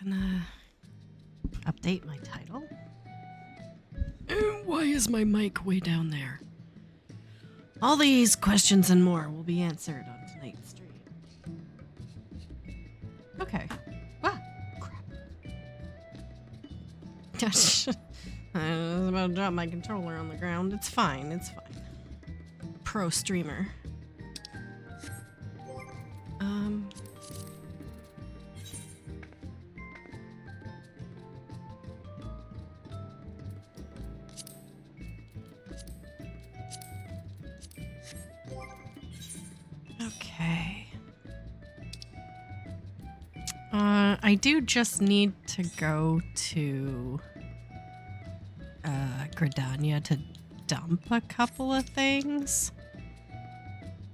gonna update my title. Why is my mic way down there? All these questions and more will be answered on tonight's stream. Okay. Ah, crap. I was about to drop my controller on the ground. It's fine, it's fine. Pro streamer. Okay. I do just need to go to Gridania to dump a couple of things.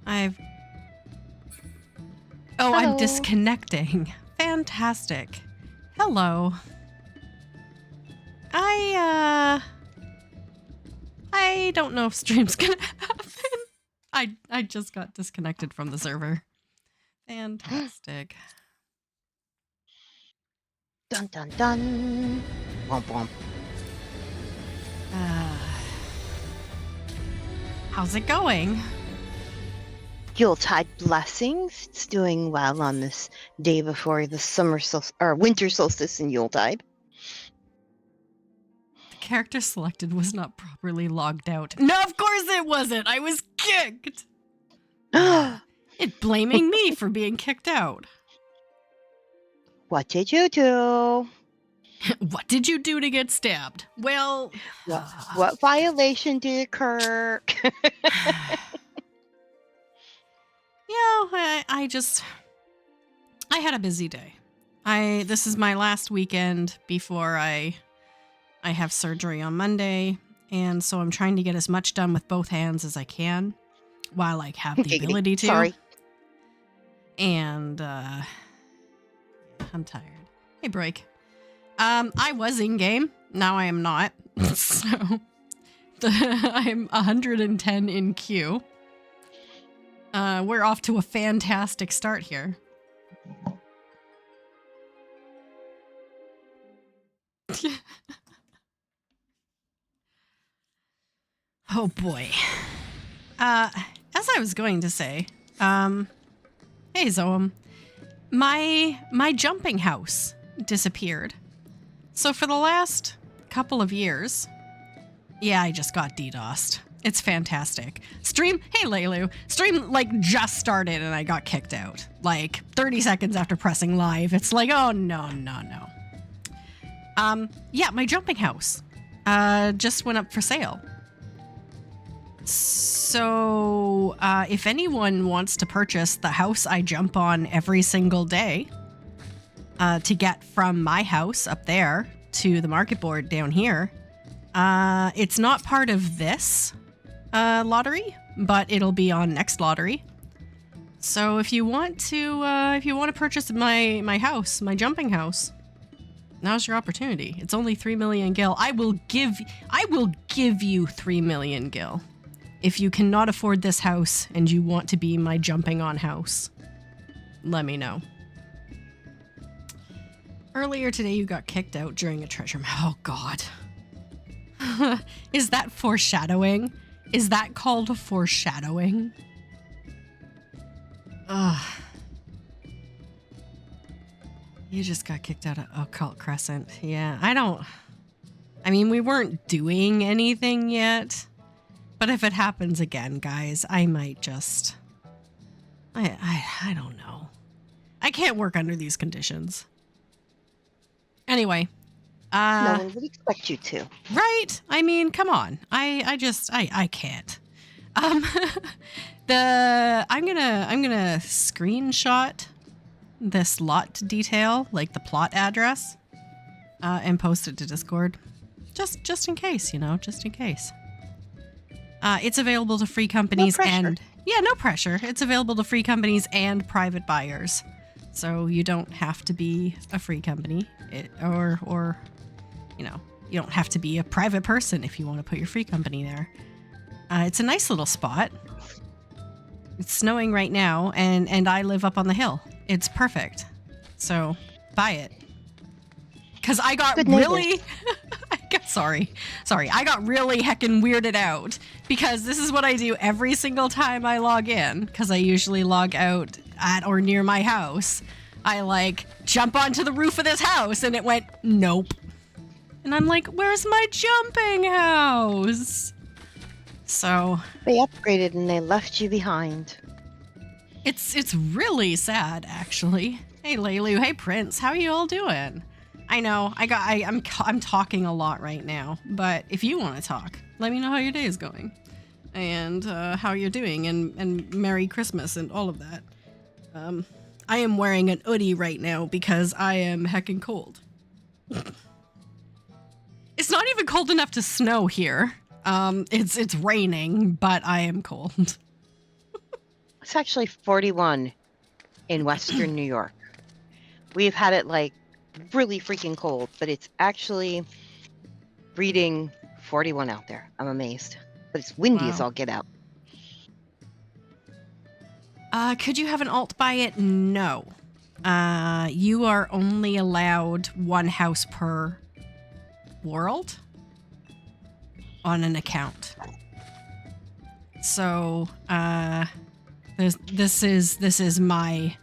Oh, Hello. I'm disconnecting. Fantastic. Hello. I don't know if stream's gonna happen. I just got disconnected from the server. Fantastic. Dun dun dun. Womp womp. How's it going? Yuletide blessings. It's doing well on this day before the summer solstice or winter solstice and Yuletide. The character selected was not properly logged out. No, of course it wasn't. I was kicked. It blaming me for being kicked out. What did you do? What did you do to get stabbed? Well, What violation did occur? I had a busy day. This is my last weekend before I have surgery on Monday, and so I'm trying to get as much done with both hands as I can while I have the ability to. Sorry. And I'm tired. Hey, break. I was in game. Now I am not. So I'm 110 in queue. We're off to a fantastic start here. Oh boy. As I was going to say, hey Zoam, my jumping house disappeared. So for the last couple of years, yeah, I just got DDoSed. It's fantastic. Stream, hey Leilu, stream like just started and I got kicked out. Like 30 seconds after pressing live, it's like, oh no. Yeah, my jumping house just went up for sale. So if anyone wants to purchase the house I jump on every single day to get from my house up there to the market board down here, it's not part of this lottery, but it'll be on next lottery. So if you want to purchase my house, my jumping house, now's your opportunity. It's only 3 million gil. I will give you 3 million gil. If you cannot afford this house and you want to be my jumping on house, let me know. Earlier today, you got kicked out during a treasure map. Oh, God. Is that foreshadowing? Is that called foreshadowing? Ugh. You just got kicked out of Occult Crescent. Yeah, I mean, we weren't doing anything yet. But if it happens again, guys, I might just... I don't know. I can't work under these conditions. Anyway. No one would expect you to. Right? I mean, come on. I can't. I'm gonna screenshot this lot detail, like the plot address, and post it to Discord. Just in case, just in case. It's available to free companies and... Yeah, no pressure. It's available to free companies and private buyers. So you don't have to be a free company or you don't have to be a private person if you want to put your free company there. It's a nice little spot. It's snowing right now and I live up on the hill. It's perfect. So buy it. because I got Good neighbors. really, sorry, I got really heckin' weirded out because this is what I do every single time I log in, because I usually log out at or near my house. I like jump onto the roof of this house and it went, nope. And I'm like, where's my jumping house? So They upgraded and they left you behind. it's really sad, actually. Hey, Leilu. Hey, Prince. How you all doing? I know I'm talking a lot right now, but if you want to talk, let me know how your day is going, and how you're doing, and Merry Christmas and all of that. I am wearing an hoodie right now because I am heckin' cold. It's not even cold enough to snow here. It's raining, but I am cold. It's actually 41 in Western New York. We've had it like really freaking cold, but it's actually reading 41 out there. I'm amazed. But it's windy as all get out. Could you have an alt buy it? No. You are only allowed one house per world on an account. So, this is my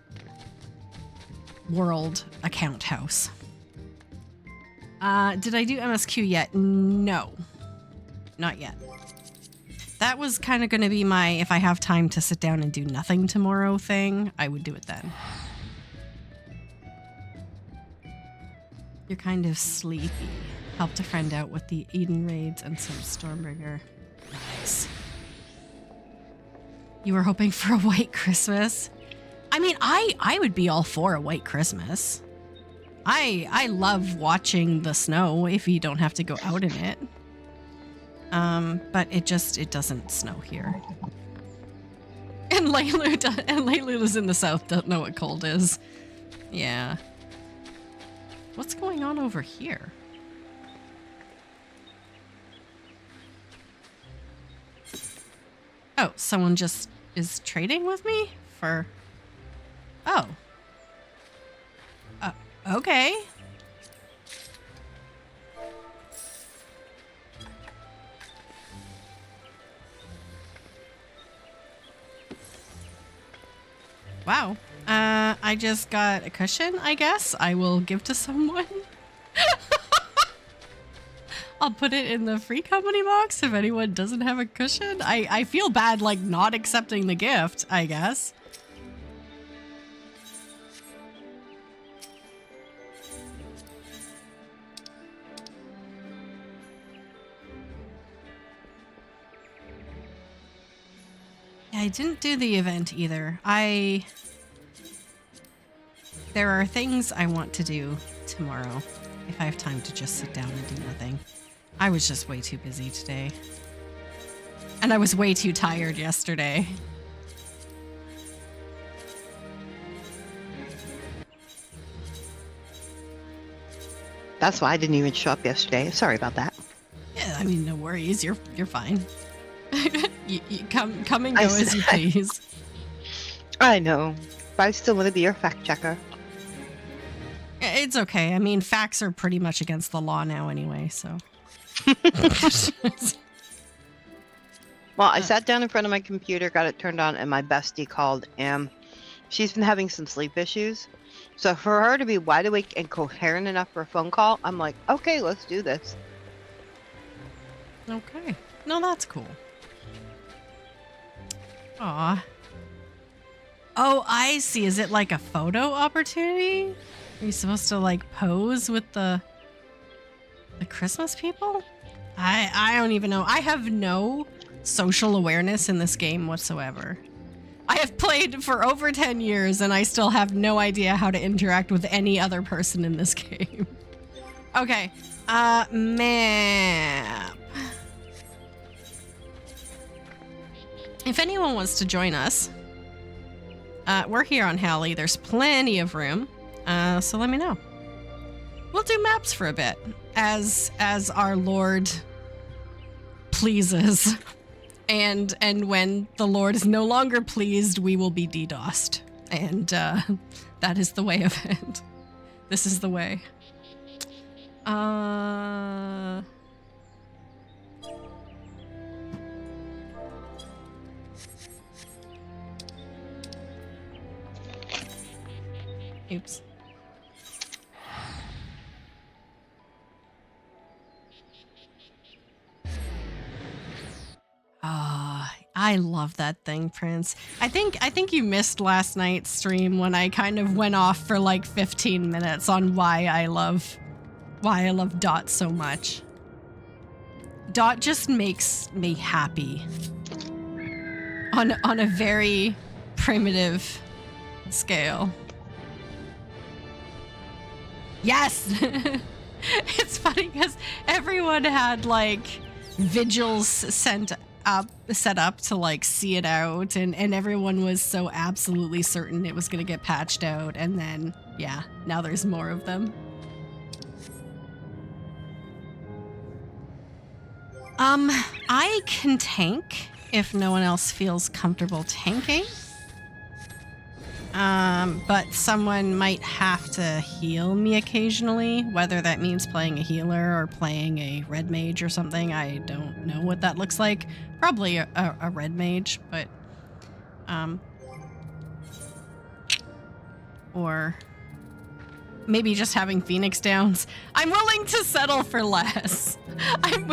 world account house. Did I do MSQ yet? No. Not yet. That was kind of going to be my, if I have time to sit down and do nothing tomorrow thing, I would do it then. You're kind of sleepy. Helped a friend out with the Eden raids and some Stormbringer. Nice. You were hoping for a white Christmas? I mean, I would be all for a white Christmas. I love watching the snow if you don't have to go out in it. But it doesn't snow here. And Leilu's in the south, don't know what cold is. Yeah. What's going on over here? Oh, someone just is trading with me for... Oh. Okay. Wow. I just got a cushion, I guess. I will give to someone. I'll put it in the free company box if anyone doesn't have a cushion. I feel bad, like, not accepting the gift, I guess. Yeah, I didn't do the event either. There are things I want to do tomorrow if I have time to just sit down and do nothing. I was just way too busy today. And I was way too tired yesterday. That's why I didn't even show up yesterday. Sorry about that. Yeah, I mean, no worries. You're fine. you come and go as you please. I know, but I still want to be your fact checker. It's okay. I mean, facts are pretty much against the law now anyway, so. Well, I sat down in front of my computer, got it turned on, and my bestie called, and she's been having some sleep issues. So for her to be wide awake and coherent enough for a phone call, I'm like, okay, let's do this. Okay. No, that's cool. Aw. Oh, I see. Is it like a photo opportunity? Are you supposed to like pose with the Christmas people? I don't even know. I have no social awareness in this game whatsoever. I have played for over 10 years and I still have no idea how to interact with any other person in this game. Okay. Map. If anyone wants to join us, we're here on Halley. There's plenty of room. So let me know. We'll do maps for a bit as our Lord pleases. And when the Lord is no longer pleased, we will be DDoSed. And that is the way of it. This is the way. Oops. I love that thing, Prince. I think you missed last night's stream when I kind of went off for like 15 minutes on why I love Dot so much. Dot just makes me happy on a very primitive scale. Yes. It's funny because everyone had like vigils set up to like see it out, and everyone was so absolutely certain it was going to get patched out, and then yeah, now there's more of them. I can tank if no one else feels comfortable tanking. But someone might have to heal me occasionally, whether that means playing a healer or playing a red mage or something. I don't know what that looks like. Probably a red mage, but, or maybe just having Phoenix Downs. I'm willing to settle for less. I'm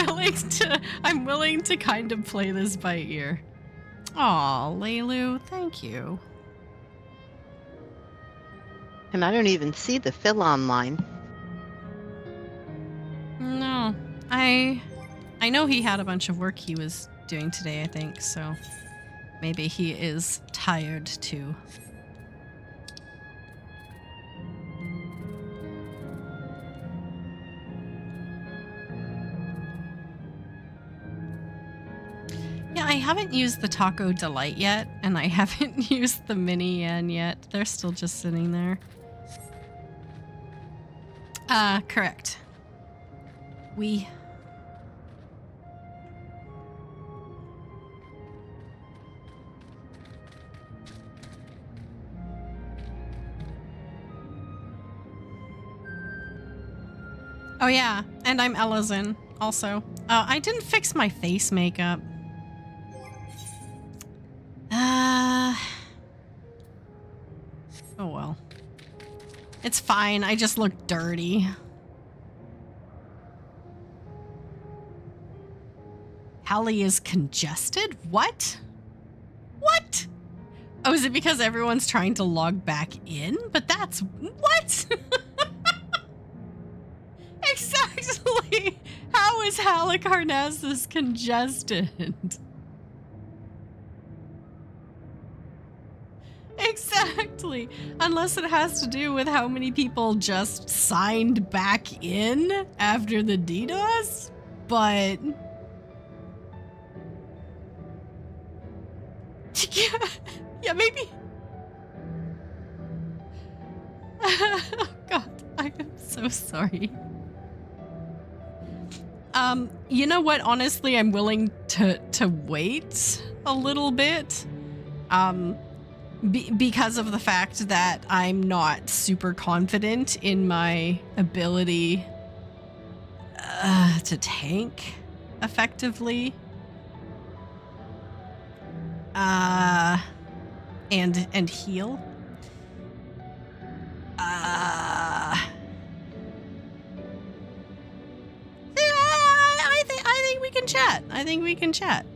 willing to kind of play this by ear. Aw, Leilu, thank you. And I don't even see the Phil online. No, I know he had a bunch of work he was doing today, I think, so maybe he is tired too. Yeah, I haven't used the Taco Delight yet, and I haven't used the Mini Yen yet. They're still just sitting there. Correct. Oh yeah, and I'm Ellazin also. I didn't fix my face makeup. Oh well. It's fine, I just look dirty. Hallie is congested? What? What? Oh, is it because everyone's trying to log back in? But that's... what? Exactly! How is Halicarnassus congested? Exactly. Unless it has to do with how many people just signed back in after the DDoS? But... yeah, maybe... oh god, I am so sorry. You know what? Honestly, I'm willing to wait a little bit. Because of the fact that I'm not super confident in my ability to tank effectively. And heal. I think we can chat. I think we can chat.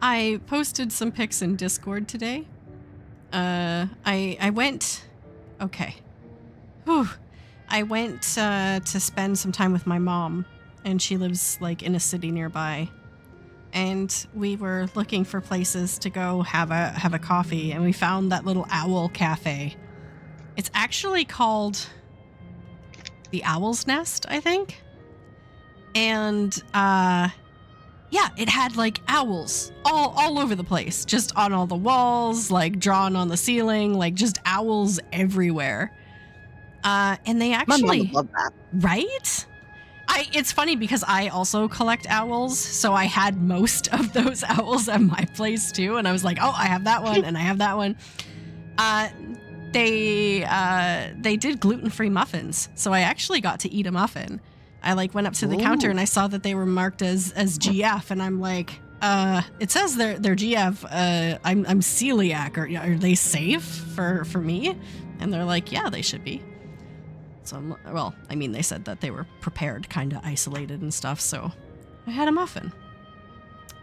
I posted some pics in Discord today. I went... okay. Whew. I went to spend some time with my mom, and she lives like in a city nearby. And we were looking for places to go have a coffee, and we found that little owl cafe. It's actually called the Owl's Nest, I think. And yeah, it had like owls all over the place, just on all the walls, like drawn on the ceiling, like just owls everywhere. And they actually, My mom would love that. right? It's funny because I also collect owls, so I had most of those owls at my place too, and I was like, oh, I have that one, and I have that one. they did gluten-free muffins, so I actually got to eat a muffin. I like went up to the counter and I saw that they were marked as GF, and I'm like, it says they're GF. I'm celiac. Are they safe for me? And they're like, yeah, they should be. So well, I mean, they said that they were prepared, kind of isolated and stuff. So I had a muffin.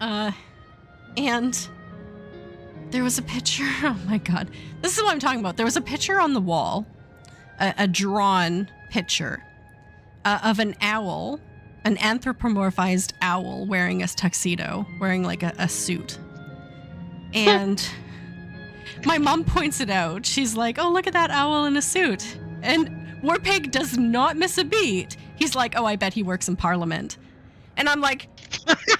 And there was a picture. Oh my God, this is what I'm talking about. There was a picture on the wall, a drawn picture of an owl. An anthropomorphized owl wearing a tuxedo, wearing like a suit. And my mom points it out. She's like, oh, look at that owl in a suit. And Warpig does not miss a beat. He's like, oh, I bet he works in Parliament. And I'm like,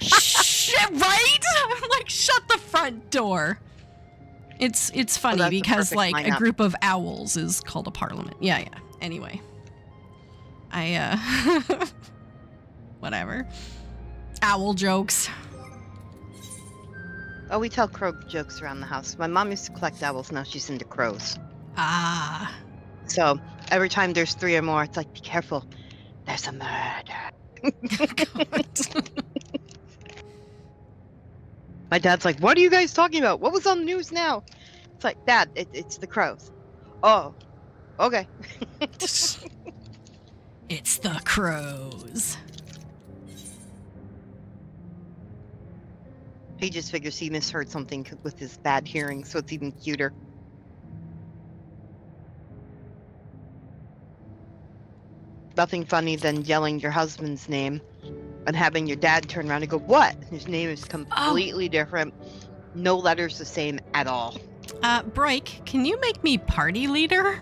shit, right? I'm like, shut the front door. It's funny because like lineup. A group of owls is called a parliament. Yeah. Anyway. Whatever. Owl jokes. Oh, we tell crow jokes around the house. My mom used to collect owls. Now she's into crows. Ah. So every time there's 3 or more, it's like, be careful. There's a murder. My dad's like, what are you guys talking about? What was on the news now? It's like, Dad, it's the crows. Oh, okay. It's the crows. He just figures he misheard something with his bad hearing, so it's even cuter. Nothing funny than yelling your husband's name and having your dad turn around and go, what? His name is completely different. No letters the same at all. Broik, can you make me party leader?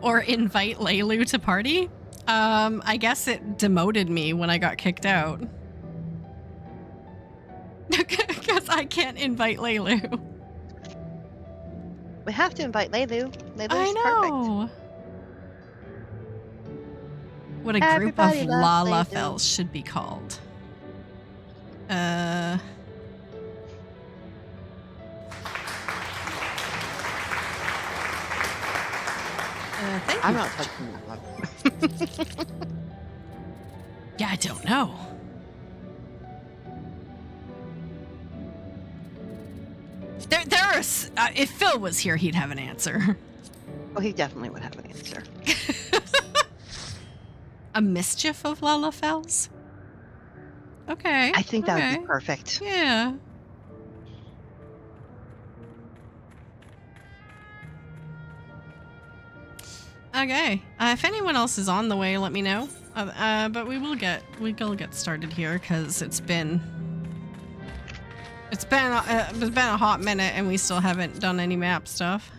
Or invite Leilu to party? I guess it demoted me when I got kicked out. Because I can't invite Leilu. We have to invite Leilu. I know. Perfect. What a group of Lalafels should be called. Thank I'm you. not touching that one. Yeah, I don't know. If Phil was here, he'd have an answer. Oh, he definitely would have an answer. A mischief of Lalafels? Okay. I think that would be perfect. Yeah. Okay. If anyone else is on the way, let me know. But we'll get started here because it's been a hot minute and we still haven't done any map stuff.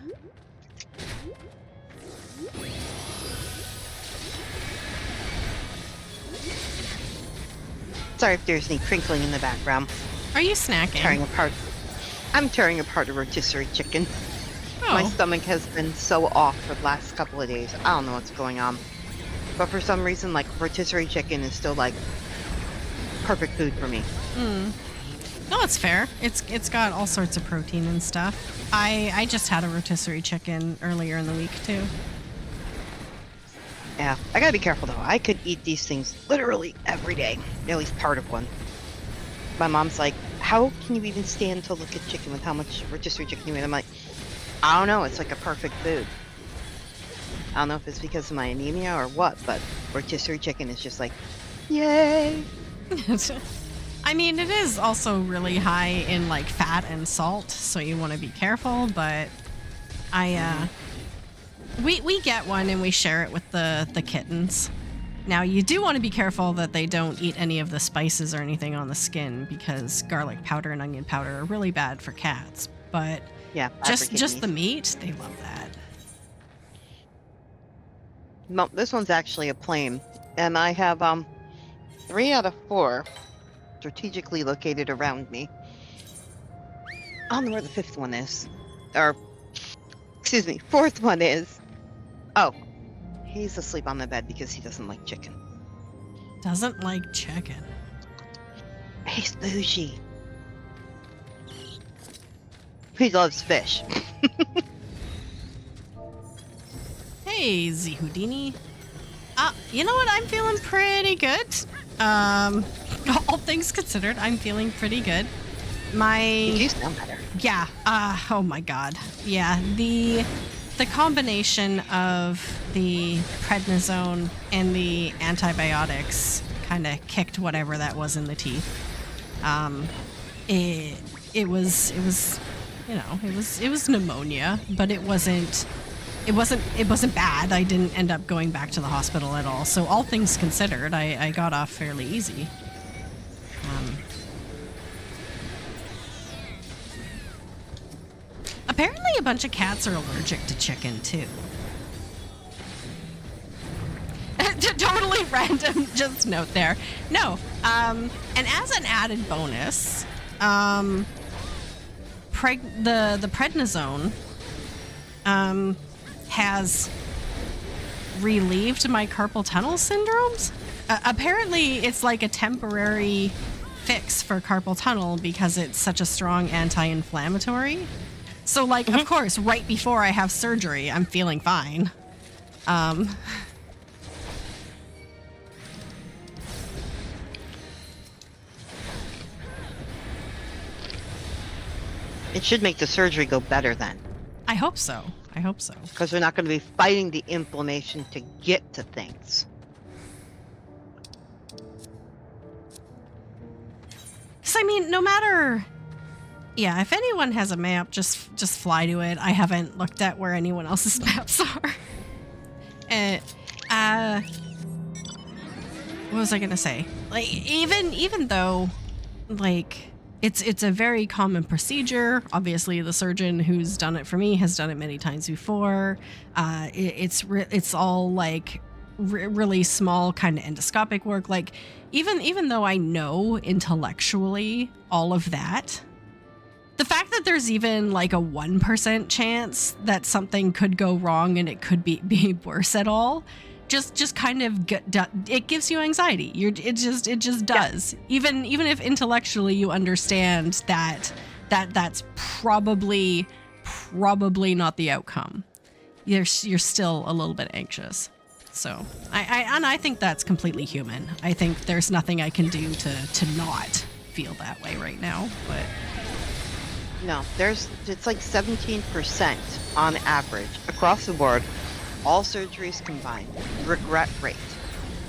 Sorry if there's any crinkling in the background. Are you snacking? I'm tearing apart a rotisserie chicken. Oh. My stomach has been so off for the last couple of days. I don't know what's going on. But for some reason, like, rotisserie chicken is still, like, perfect food for me. No, it's fair. It's got all sorts of protein and stuff. I just had a rotisserie chicken earlier in the week, too. Yeah, I gotta be careful, though. I could eat these things literally every day. At least part of one. My mom's like, how can you even stand to look at chicken with how much rotisserie chicken you eat? I'm like, I don't know. It's like a perfect food. I don't know if it's because of my anemia or what, but rotisserie chicken is just like, yay! I mean, it is also really high in like fat and salt, so you want to be careful. But we get one and we share it with the kittens. Now you do want to be careful that they don't eat any of the spices or anything on the skin because garlic powder and onion powder are really bad for cats. But yeah, just the meat, they love that. No, this one's actually a plain, and I have 3 out of 4 strategically located around me. I don't know where the 5th one is, or excuse me, 4th one is. Oh, he's asleep on the bed because he doesn't like chicken. Doesn't like chicken. He's bougie. He loves fish. Hey, Z Houdini. You know what? I'm feeling pretty good. All things considered, I'm feeling pretty good. You do sound better. Yeah. Oh my God. Yeah. The combination of the prednisone and the antibiotics kind of kicked whatever that was in the teeth. It was you know, it was pneumonia, but it wasn't bad. I didn't end up going back to the hospital at all. So all things considered, I got off fairly easy. Apparently a bunch of cats are allergic to chicken too. Totally random just note there. No, and as an added bonus, the prednisone has relieved my carpal tunnel syndromes. Apparently it's like a temporary fix for carpal tunnel because it's such a strong anti-inflammatory. So like, of course, right before I have surgery, I'm feeling fine. It should make the surgery go better then. I hope so. I hope so. Because we're not going to be fighting the inflammation to get to things. Because I mean, no matter... Yeah, if anyone has a map, just fly to it. I haven't looked at where anyone else's maps are. What was I gonna say? Like, even though, like, it's a very common procedure. Obviously, the surgeon who's done it for me has done it many times before. It's all like really small kind of endoscopic work. Like, even though I know intellectually all of that. The fact that there's even like a 1% chance that something could go wrong and it could be worse at all, just kind of it gives you anxiety. It just does. Yeah. Even if intellectually you understand that's probably not the outcome, you're still a little bit anxious. So I think that's completely human. I think there's nothing I can do to not feel that way right now, but. No, it's like 17% on average across the board, all surgeries combined, regret rate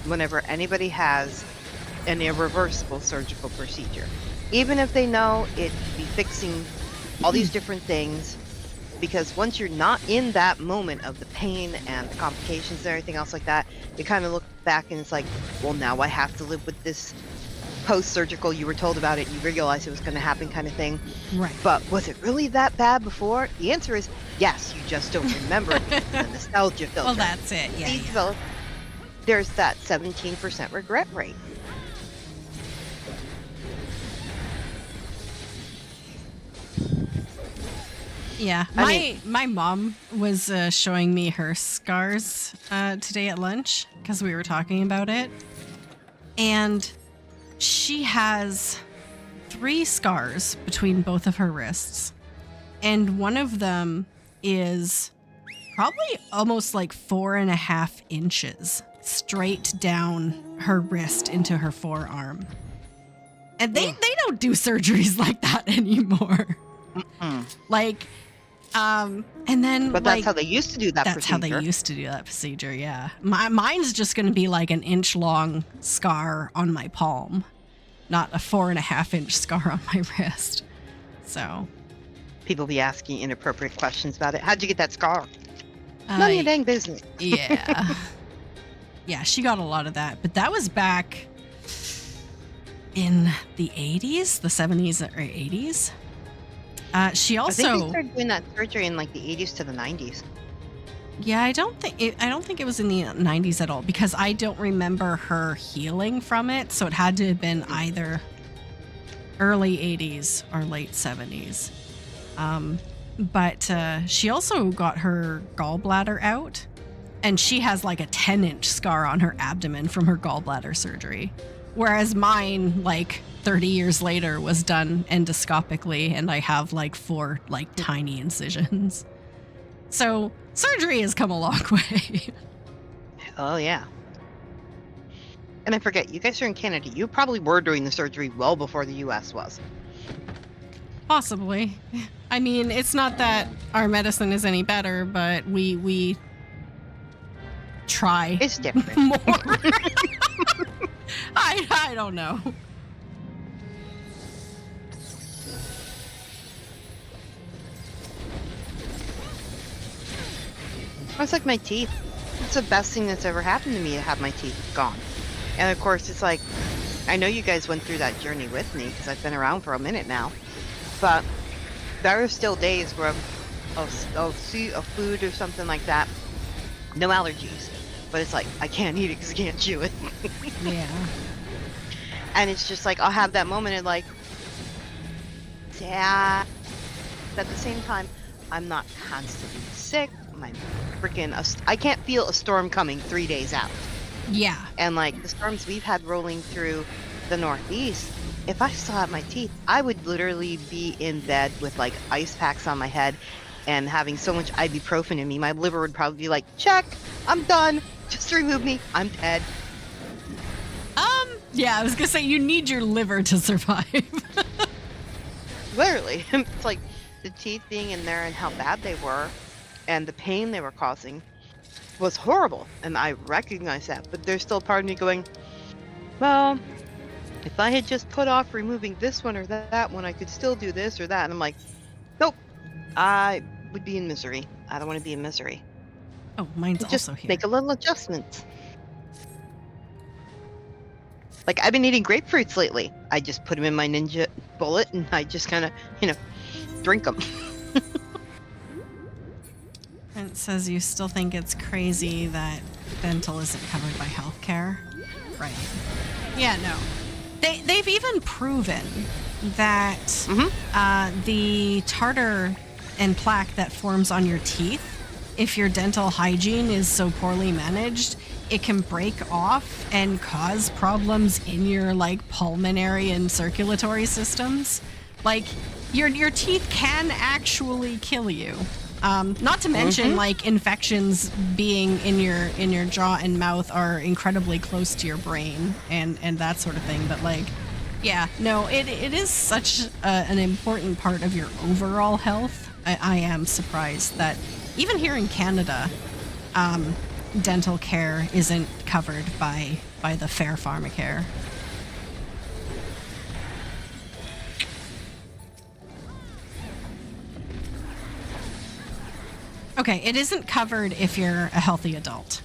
whenever anybody has an irreversible surgical procedure. Even if they know it could be fixing all these different things, because once you're not in that moment of the pain and the complications and everything else like that, you kind of look back and it's like, well, now I have to live with this post-surgical, you were told about it, you realized it was going to happen kind of thing. Right. But was it really that bad before? The answer is yes, you just don't remember it. The nostalgia filter. Well, that's it. Yeah. So there's that 17% regret rate. Yeah. My mom was showing me her scars today at lunch because we were talking about it. And she has 3 scars between both of her wrists, and one of them is probably almost like 4.5 inches straight down her wrist into her forearm. And they don't do surgeries like that anymore. Like, and then but that's how they used to do that. That's how they used to do that procedure. Yeah, mine's just going to be like an inch long scar on my palm, not a 4.5 inch scar on my wrist. So, people be asking inappropriate questions about it. How'd you get that scar? None of your dang business. Yeah, yeah, she got a lot of that, but that was back in the 80s, the 70s or 80s. She also. I think they started doing that surgery in like the 80s to the 90s. Yeah, I don't think it was in the 90s at all, because I don't remember her healing from it. So it had to have been either early 80s or late 70s. But she also got her gallbladder out, and she has like a 10-inch scar on her abdomen from her gallbladder surgery. Whereas mine, like 30 years later, was done endoscopically, and I have like 4 like tiny incisions. So surgery has come a long way. Oh, yeah. And I forget, you guys are in Canada. You probably were doing the surgery well before the US was. Possibly. I mean, it's not that our medicine is any better, but we try It's different. more. I don't know. It's like my teeth. It's the best thing that's ever happened to me to have my teeth gone. And of course, it's like, I know you guys went through that journey with me because I've been around for a minute now. But there are still days where I'll see a food or something like that. No allergies. But it's like, I can't eat it because I can't chew it. Yeah. And it's just like, I'll have that moment and like, yeah. But at the same time, I'm not constantly sick. My freaking, I can't feel a storm coming 3 days out. Yeah. And like the storms we've had rolling through the Northeast, if I still had my teeth, I would literally be in bed with like ice packs on my head and having so much ibuprofen in me. My liver would probably be like, check, I'm done. Just remove me. I'm dead. Yeah, I was gonna say you need your liver to survive. Literally. It's like the teeth being in there and how bad they were and the pain they were causing was horrible. And I recognize that. But there's still part of me going, well, if I had just put off removing this one or that one, I could still do this or that. And I'm like, nope, I would be in misery. I don't want to be in misery. Oh, mine's Just also here. make a little adjustment. Like, I've been eating grapefruits lately. I just put them in my Ninja bullet and I just kind of, drink them. And it says you still think it's crazy that dental isn't covered by healthcare. Right. Yeah, no. They've even proven that the tartar and plaque that forms on your teeth, if your dental hygiene is so poorly managed, it can break off and cause problems in your like pulmonary and circulatory systems. Like your teeth can actually kill you. Not to mention like infections being in your jaw and mouth are incredibly close to your brain and that sort of thing. But like, yeah, no, it is such an important part of your overall health. I am surprised that even here in Canada, dental care isn't covered by the fair pharmacare. Okay, it isn't covered if you're a healthy adult.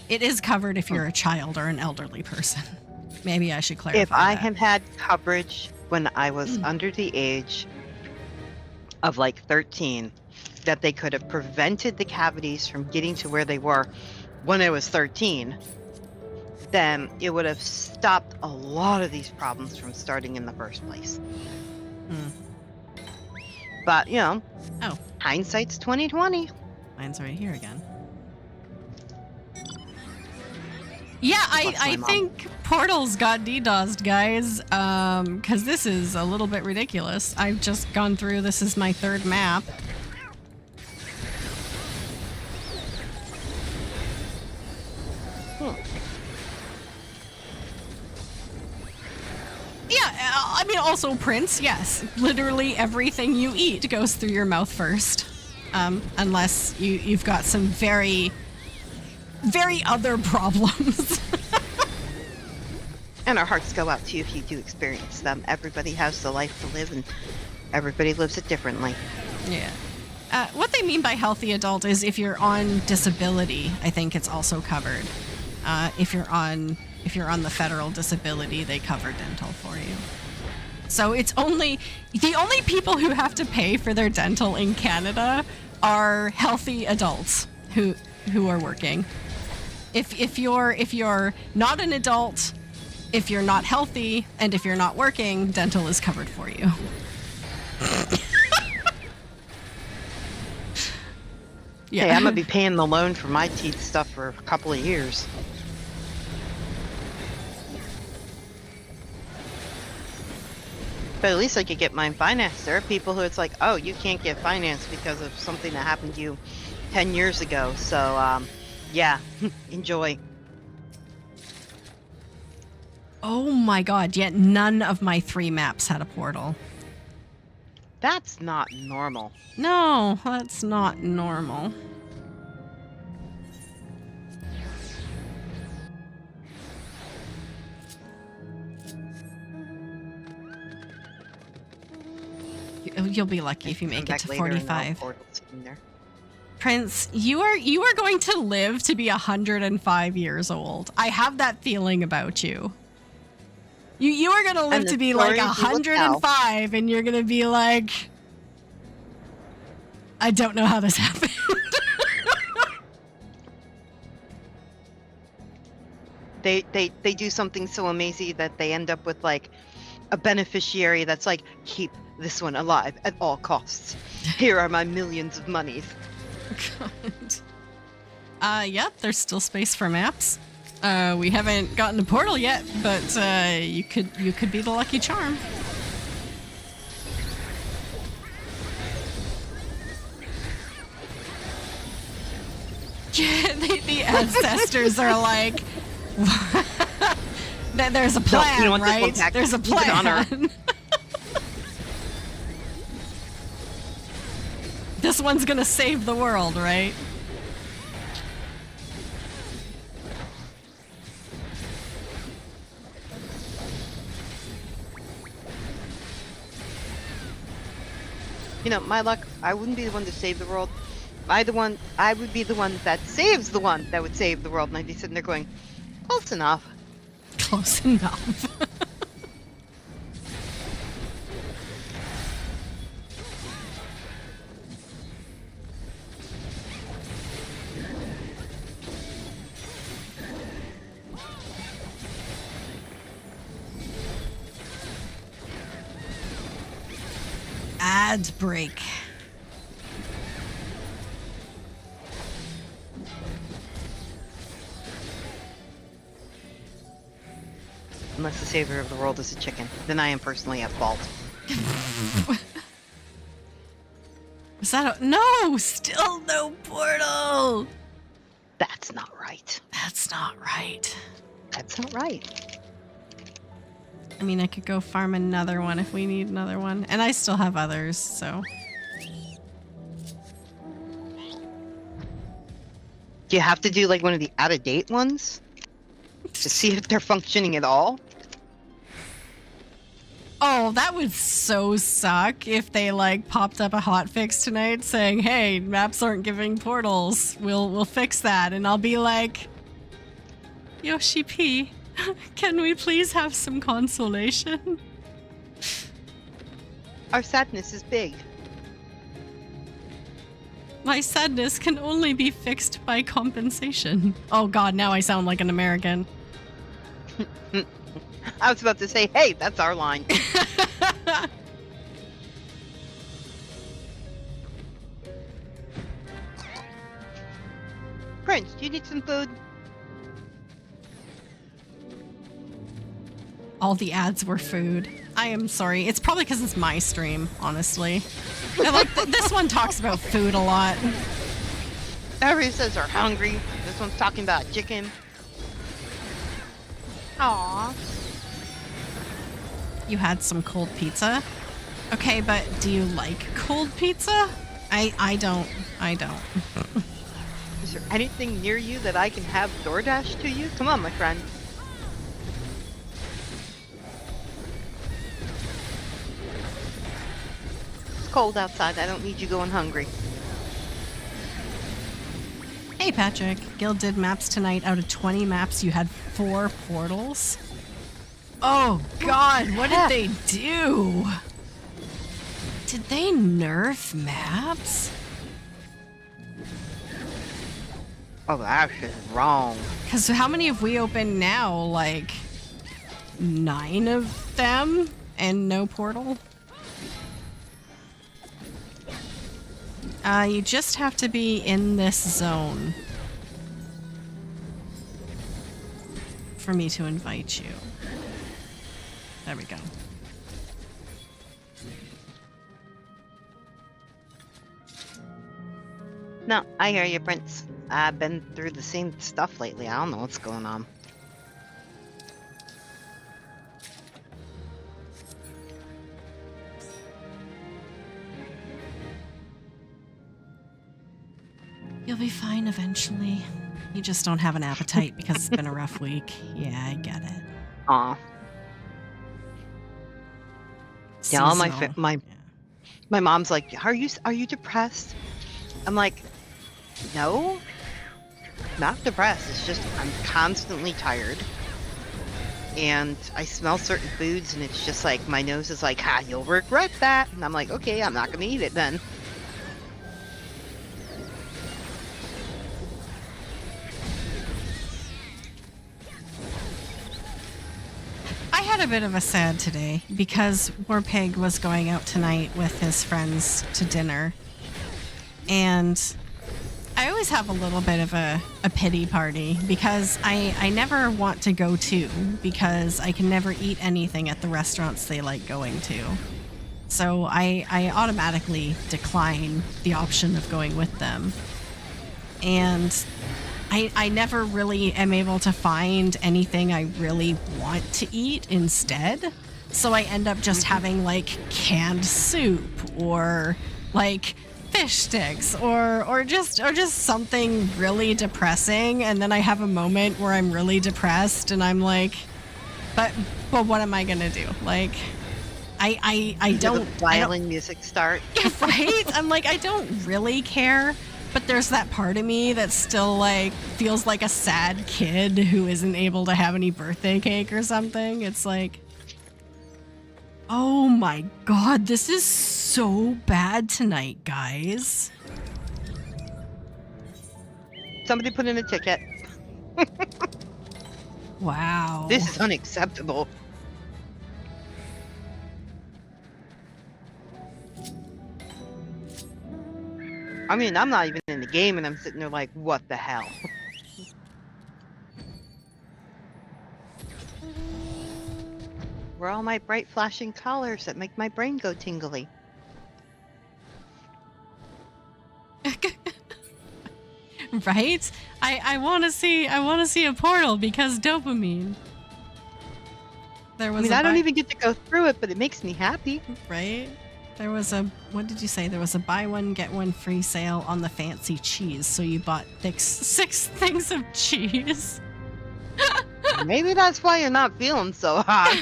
It is covered if you're a child or an elderly person. Maybe I should clarify If I that. had had coverage when I was under the age of like 13, that they could have prevented the cavities from getting to where they were when I was 13, then it would have stopped a lot of these problems from starting in the first place. But, Oh, hindsight's 2020. mine's right here again. Yeah, Bless my I mom. think Portal's got DDoSed, guys, because this is a little bit ridiculous. I've just gone through, this is my third map. Yeah, I mean, also Prince, yes. Literally everything you eat goes through your mouth first. Unless you've got some very, very other problems. And our hearts go out to you if you do experience them. Everybody has the life to live, and everybody lives it differently. Yeah. What they mean by healthy adult is if you're on disability, I think it's also covered. If you're on the federal disability, they cover dental for you. So it's the only people who have to pay for their dental in Canada are healthy adults who are working. If you're not an adult, if you're not healthy, and if you're not working, dental is covered for you. Hey, I'm gonna be paying the loan for my teeth stuff for a couple of years. But at least I could get mine financed. There are people who it's like, oh, you can't get financed because of something that happened to you 10 years ago. So, yeah, enjoy. Oh my god, yet none of my 3 maps had a portal. That's not normal. No, that's not normal. You'll be lucky if you make it to 45. Prince, you are going to live to be 105 years old. I have that feeling about you. You are going to live to be like 105 and you're going to be like, I don't know how this happened. They do something so amazing that they end up with like a beneficiary that's like, keep this one alive at all costs. Here are my millions of monies. God. Yep, there's still space for maps. We haven't gotten a portal yet, but you could be the lucky charm. The ancestors are like, there's a plan, no, right? There's a plan. This one's gonna save the world, right? You know, my luck, I wouldn't be the one to save the world. I would be the one that saves the one that would save the world. And I'd be sitting there going, close enough. Close enough. Ad break. Unless the savior of the world is a chicken, then I am personally at fault. Is that no? Still no portal. That's not right. That's not right. That's not right. I mean, I could go farm another one if we need another one. And I still have others, so. Do you have to do like one of the out-of-date ones? To see if they're functioning at all? Oh, that would so suck if they like popped up a hotfix tonight saying, hey, maps aren't giving portals. We'll fix that. And I'll be like, Yoshi P, can we please have some consolation? Our sadness is big. My sadness can only be fixed by compensation. Oh god, now I sound like an American. I was about to say, hey, that's our line. Prince, do you need some food? All the ads were food. I am sorry. It's probably because it's my stream, honestly. I like this one talks about food a lot. Everybody says they're hungry. This one's talking about chicken. Aww. You had some cold pizza? Okay, but do you like cold pizza? I don't. Is there anything near you that I can have DoorDash to you? Come on, my friend. It's cold outside. I don't need you going hungry. Hey, Patrick. Guild did maps tonight. Out of 20 maps, you had 4 portals? Oh, God. What did they do? Did they nerf maps? Oh, that shit is wrong. Because how many have we opened now? Like 9 of them and no portal? You just have to be in this zone for me to invite you. There we go. No, I hear you, Prince. I've been through the same stuff lately. I don't know what's going on. You'll be fine eventually. You just don't have an appetite because it's been a rough week. Yeah, I get it. Aw. Yeah, all my Seasonal. my mom's like, are you depressed? I'm like, no, not depressed. It's just I'm constantly tired, and I smell certain foods, and it's just like my nose is like, you'll regret that. And I'm like, okay, I'm not gonna eat it then. I had a bit of a sad today because Warpig was going out tonight with his friends to dinner. And I always have a little bit of a pity party because I never want to go to because I can never eat anything at the restaurants they like going to. So I automatically decline the option of going with them. And I never really am able to find anything I really want to eat instead. So I end up just having like canned soup or like fish sticks or just something really depressing, and then I have a moment where I'm really depressed and I'm like, but what am I gonna do? Like I don't violin music start. Right? I'm like, I don't really care. But there's that part of me that still like feels like a sad kid who isn't able to have any birthday cake or something. It's like, oh my god, this is so bad tonight, guys. Somebody put in a ticket. Wow. This is unacceptable. I mean, I'm not even in the game, and I'm sitting there like, what the hell? Where are all my bright flashing colors that make my brain go tingly? Right? I want to see a portal because dopamine. There was I don't even get to go through it, but it makes me happy. Right? There was a, what did you say? There was a buy one, get one free sale on the fancy cheese. So you bought six things of cheese. Maybe that's why you're not feeling so hot.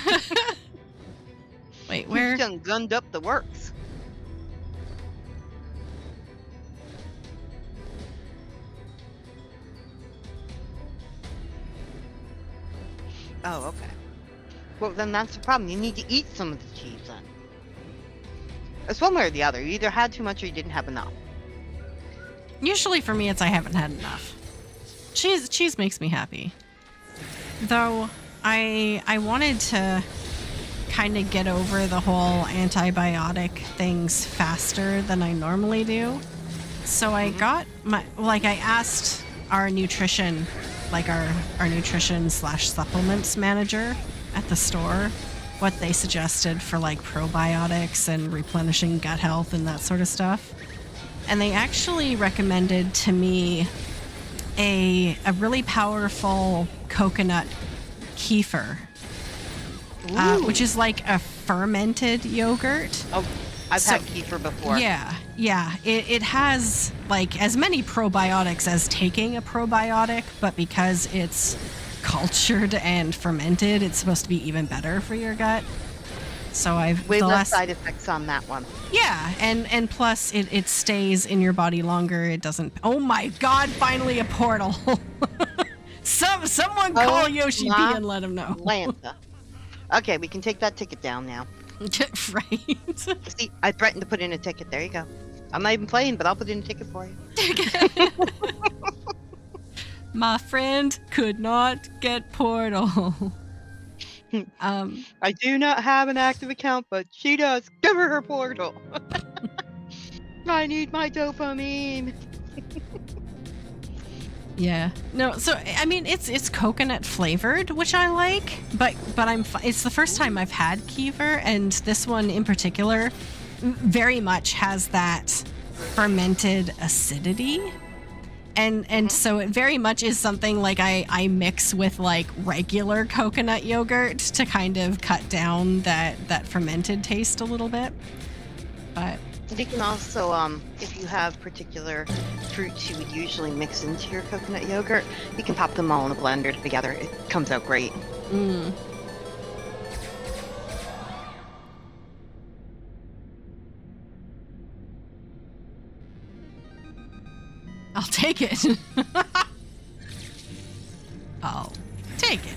Wait, where? You done gunned up the works. Oh, okay. Well, then that's the problem. You need to eat some of the cheese then. It's one way or the other. You either had too much or you didn't have enough. Usually for me, it's I haven't had enough. Cheese makes me happy. Though I wanted to kind of get over the whole antibiotic things faster than I normally do. So I got I asked our nutrition, like our nutrition / supplements manager at the store, what they suggested for like probiotics and replenishing gut health and that sort of stuff. And they actually recommended to me a really powerful coconut kefir, which is like a fermented yogurt. Oh, I've had kefir before. Yeah. It has like as many probiotics as taking a probiotic, but because it's cultured and fermented, it's supposed to be even better for your gut. So I've way less side effects on that one. Yeah, and plus it stays in your body longer. It doesn't. Oh my god! Finally a portal. Someone call Yoshi P and let him know. Lanta. Okay, we can take that ticket down now. Right. See, I threatened to put in a ticket. There you go. I'm not even playing, but I'll put in a ticket for you. My friend could not get portal. I do not have an active account, but she does. Give her portal. I need my dopamine. Yeah. No, so I mean it's coconut flavored, which I like, but it's the first time I've had kefir, and this one in particular very much has that fermented acidity. And so it very much is something like I mix with like regular coconut yogurt to kind of cut down that fermented taste a little bit. But you can also, if you have particular fruits you would usually mix into your coconut yogurt, you can pop them all in a blender together. It comes out great. I'll take it. I'll take it.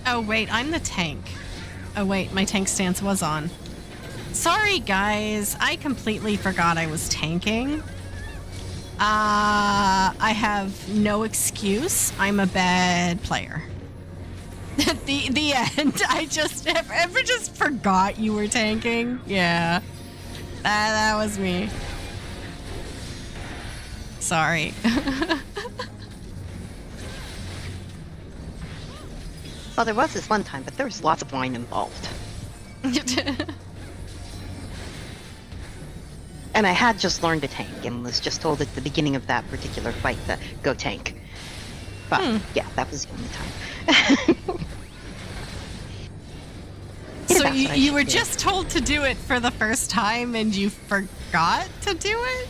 Oh, wait, I'm the tank. Oh, wait, my tank stance was on. Sorry, guys. I completely forgot I was tanking. I have no excuse. I'm a bad player. the end. I just ever just forgot you were tanking. Yeah. That was me. Sorry. Well, there was this one time, but there was lots of wine involved. And I had just learned to tank and was just told at the beginning of that particular fight to go tank. But yeah, that was the only time. So you were just told to do it for the first time and you forgot to do it?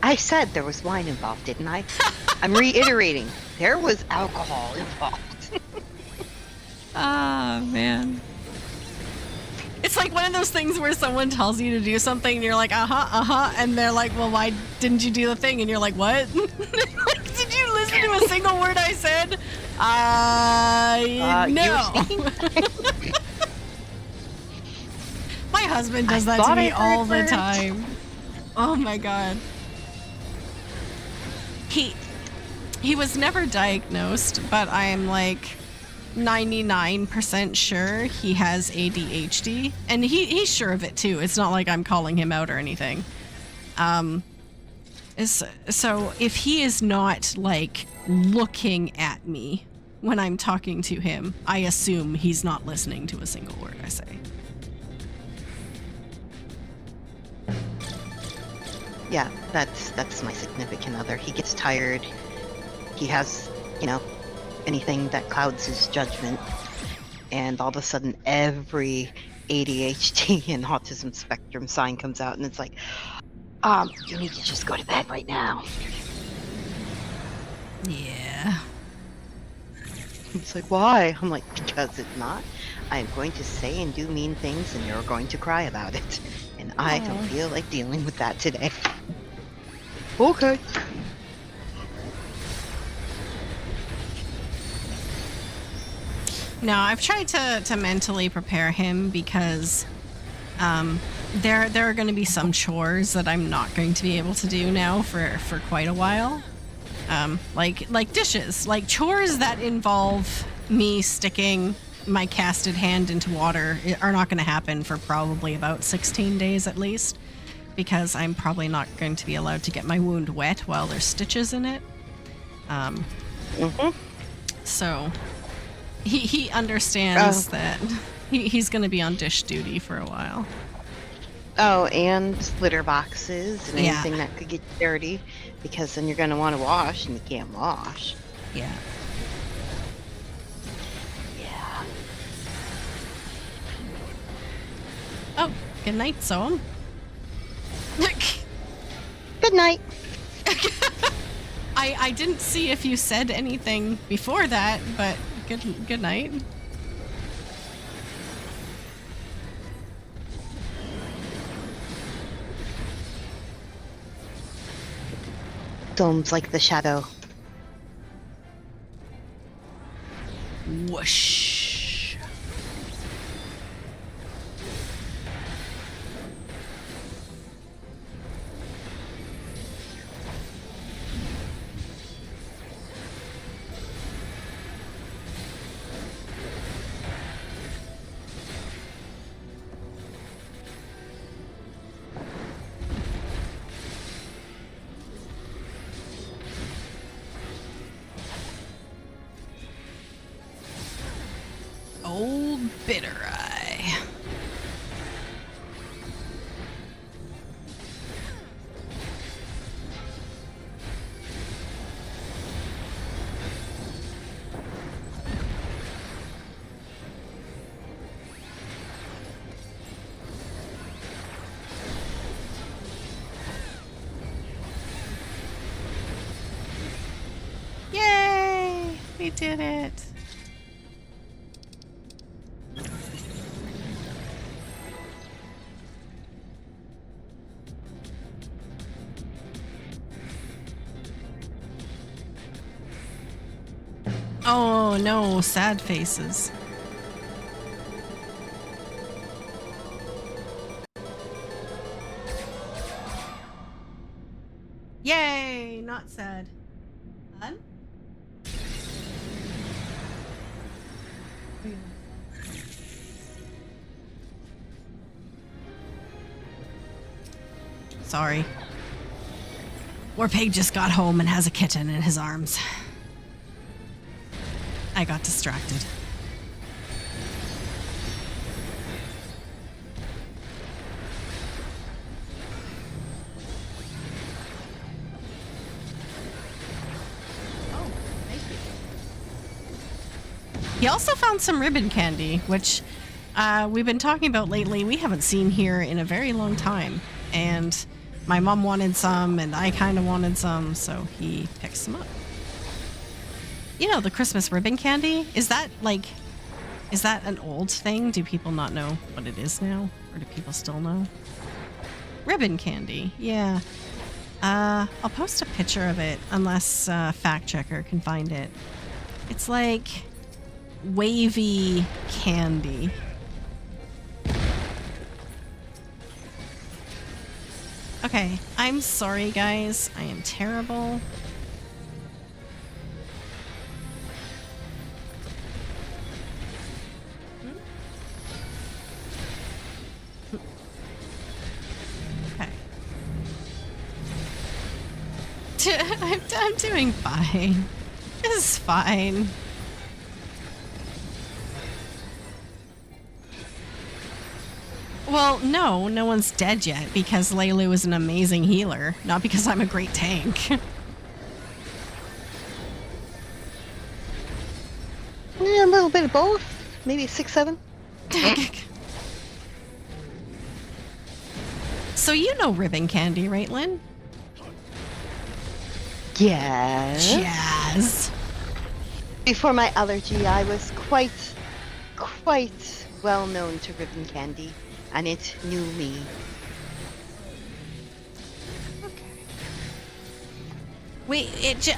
I said there was wine involved, didn't I? I'm reiterating. There was alcohol involved. Ah, man. It's like one of those things where someone tells you to do something and you're like, and they're like, well, why didn't you do the thing? And you're like, what? Like, did you listen to a single word I said? No. My husband does that to me all the time. Oh my god. He was never diagnosed, but I am like 99% sure he has ADHD, and he's sure of it too. It's not like I'm calling him out or anything. So if he is not like looking at me when I'm talking to him, I assume he's not listening to a single word I say. Yeah, that's my significant other. He gets tired. He has, anything that clouds his judgment, and all of a sudden every ADHD and autism spectrum sign comes out, and it's like, you need to just go to bed right now. Yeah. It's like, why? I'm like, because if not, I'm going to say and do mean things, and you're going to cry about it. And I don't feel like dealing with that today. Okay. No, I've tried to mentally prepare him because there are going to be some chores that I'm not going to be able to do now for quite a while. Like dishes, like chores that involve me sticking my casted hand into water are not going to happen for probably about 16 days at least, because I'm probably not going to be allowed to get my wound wet while there's stitches in it. So he understands that he's going to be on dish duty for a while. Oh, and litter boxes and anything that could get dirty, because then you're going to want to wash and you can't wash. Yeah. Yeah. Oh, good night, Soam. Good night. I didn't see if you said anything before that, but good night. Dome's like the shadow. Whoosh. Bitter eye. Yay! We did it. Oh no, sad faces. Yay, not sad. Fun? Sorry. Warpig just got home and has a kitten in his arms. I got distracted. Oh, thank you. He also found some ribbon candy, which we've been talking about lately. We haven't seen here in a very long time. And my mom wanted some, and I kind of wanted some, so he picked some up. You know, the Christmas ribbon candy? Is that an old thing? Do people not know what it is now? Or do people still know? Ribbon candy, yeah. I'll post a picture of it unless fact checker can find it. It's like wavy candy. Okay, I'm sorry guys. I am terrible. Okay. I'm doing fine. This is fine. Well, no one's dead yet because Laylu is an amazing healer, not because I'm a great tank. Yeah, a little bit of both. Maybe 6, 7. So you know ribbon candy, right, Lynn? Yes. Jazz. Before my allergy, I was quite well known to ribbon candy, and it knew me. Wait,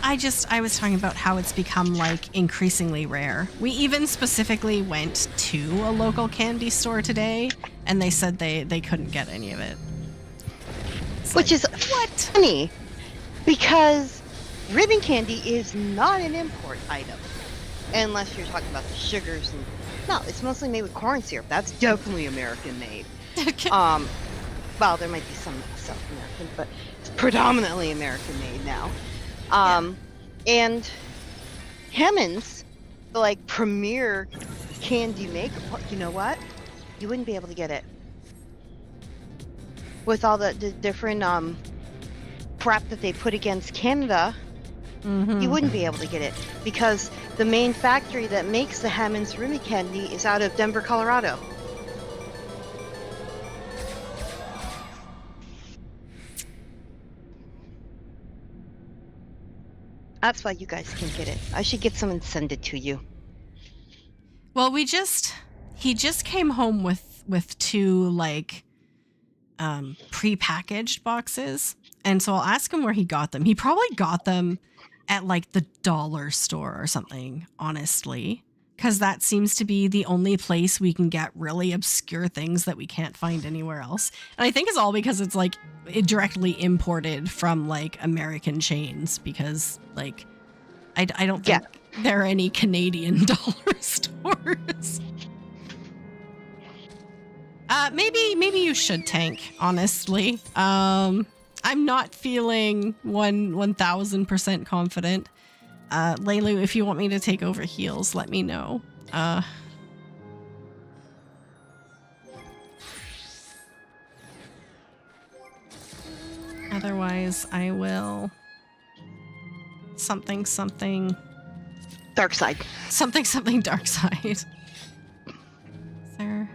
I was talking about how it's become like increasingly rare. We even specifically went to a local candy store today, and they said they couldn't get any of it. Which is what funny, because ribbon candy is not an import item, unless you're talking about the sugars and. No, it's mostly made with corn syrup. That's definitely American made. Well, there might be some South American, but it's predominantly American made now. And Hammond's, the like premier candy maker, you know what? You wouldn't be able to get it. With all the different crap that they put against Canada, you wouldn't be able to get it because the main factory that makes the Hammond's Rumi candy is out of Denver, Colorado. That's why you guys can't get it. I should get some and send it to you. Well, he just came home with two like pre-packaged boxes, and so I'll ask him where he got them. He probably got them at like the dollar store or something, honestly, because that seems to be the only place we can get really obscure things that we can't find anywhere else. And I think it's all because it's like directly imported from like American chains, because like I don't think there are any Canadian dollar stores. Maybe you should tank, honestly. I'm not feeling 1000% confident. Laylu, if you want me to take over heals, let me know. Otherwise, I will... Something Dark side. dark side. Is there...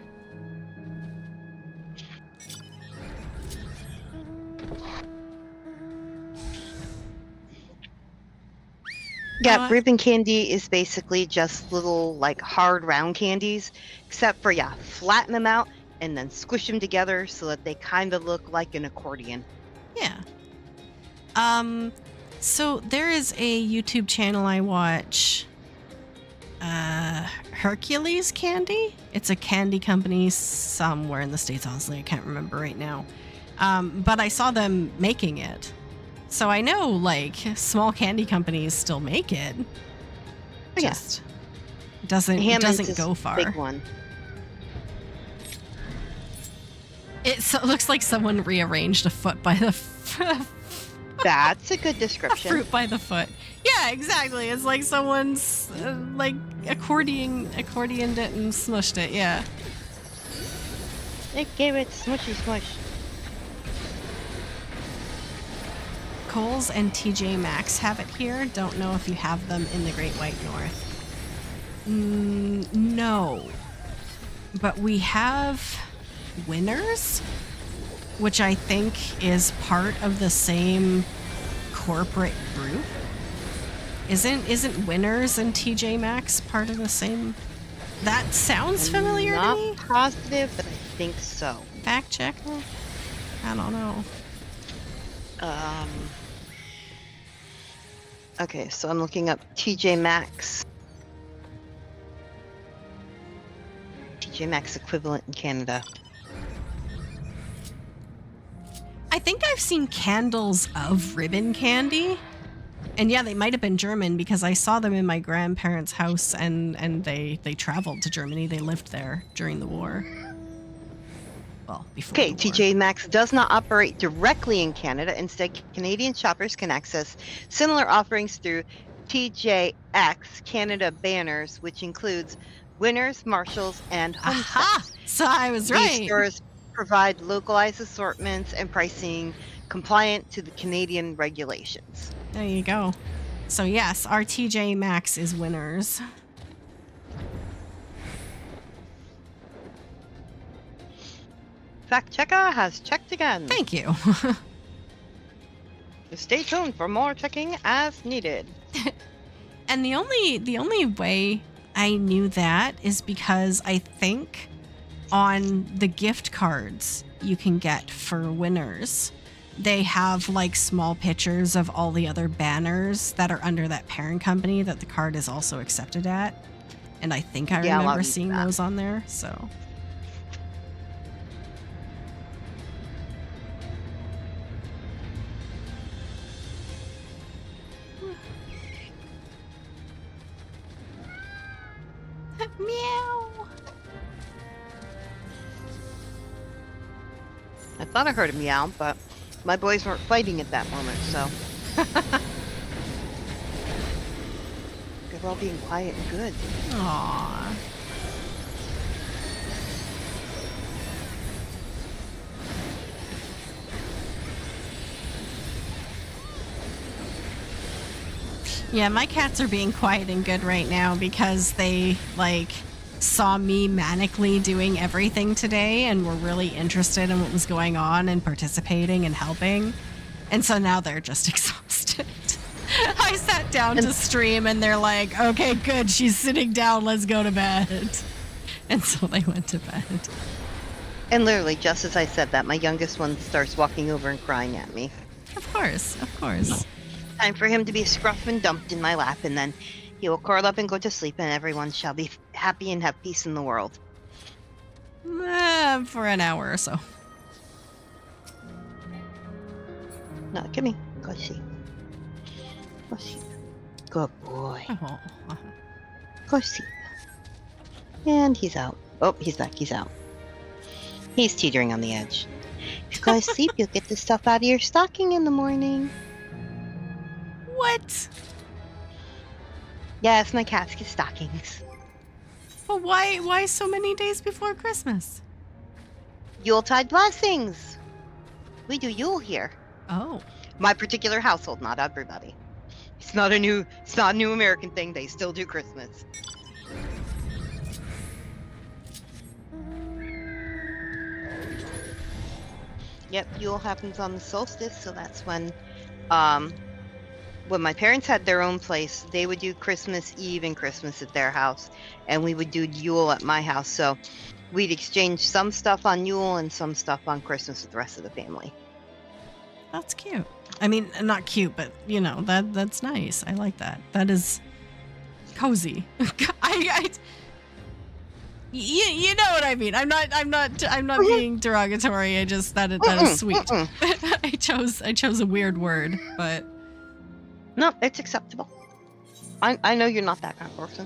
Yeah, ribbon candy is basically just little, like, hard round candies, except for, yeah, flatten them out and then squish them together so that they kind of look like an accordion. Yeah. So there is a YouTube channel I watch, Hercules Candy. It's a candy company somewhere in the States, honestly. I can't remember right now. But I saw them making it. So I know, like, small candy companies still make it. Just doesn't go far. Big one. It looks like someone rearranged a foot by the That's a good a description. fruit by the foot. Yeah, exactly. It's like someone's like accordioned it and smushed it. Yeah. They gave it smushy smush. Kohl's and TJ Maxx have it here. Don't know if you have them in the Great White North. No. But we have Winners, which I think is part of the same corporate group. Isn't Winners and TJ Maxx part of the same? That sounds familiar to me. Not positive, but I think so. Fact check? I don't know. Okay, so I'm looking up TJ Maxx. TJ Maxx equivalent in Canada. I think I've seen candles of ribbon candy. And yeah, they might have been German because I saw them in my grandparents' house and they traveled to Germany. They lived there during the war. Well, before Okay, the war. TJ Maxx does not operate directly in Canada. Instead, Canadian shoppers can access similar offerings through TJX Canada banners, which includes Winners, Marshalls, and Aha! Homestead. So I was right. These stores provide localized assortments and pricing compliant to the Canadian regulations. There you go. So yes, our TJ Maxx is Winners. Fact checker has checked again. Thank you. Stay tuned for more checking as needed. And the only way I knew that is because I think on the gift cards you can get for Winners, they have like small pictures of all the other banners that are under that parent company that the card is also accepted at. And I think I remember seeing those on there, so. Meow. I thought I heard a meow, but my boys weren't fighting at that moment, so. They were all being quiet and good. Aww. Yeah, my cats are being quiet and good right now because they, like, saw me manically doing everything today and were really interested in what was going on and participating and helping. And so now they're just exhausted. I sat down to stream and they're like, okay, good, she's sitting down, let's go to bed. And so they went to bed. And literally, just as I said that, my youngest one starts walking over and crying at me. Of course, of course. Time for him to be scruffed and dumped in my lap, and then he will curl up and go to sleep, and everyone shall be happy and have peace in the world. For an hour or so. No, come here. Go sleep. Go sleep. Good boy. Oh. Go sleep. And he's out. Oh, he's back. He's out. He's teetering on the edge. If you go to sleep, you'll get the stuff out of your stocking in the morning. What? Yes, my cats get stockings. But why so many days before Christmas? Yuletide blessings. We do Yule here. Oh. My particular household, not everybody. It's not a new American thing. They still do Christmas. Yep, Yule happens on the solstice, so that's when my parents had their own place, they would do Christmas Eve and Christmas at their house, and we would do Yule at my house. So we'd exchange some stuff on Yule and some stuff on Christmas with the rest of the family. That's cute. I mean, not cute, but you know, that's nice. I like that. That is cozy. You know what I mean. I'm not being derogatory. I just that is sweet. I chose a weird word, but no, it's acceptable. I know you're not that kind of person.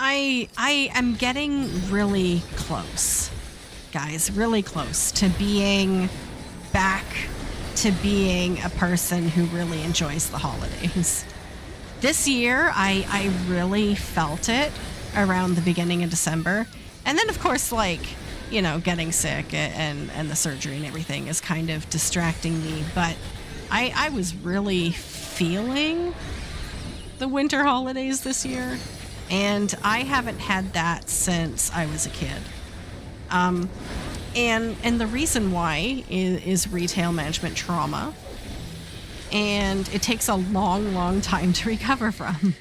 I am getting really close, guys, really close to being back to being a person who really enjoys the holidays. This year, I really felt it around the beginning of December. And then, of course, like, you know, getting sick and the surgery and everything is kind of distracting me. But I was really feeling the winter holidays this year. And I haven't had that since I was a kid. And the reason why is retail management trauma. And it takes a long, long time to recover from.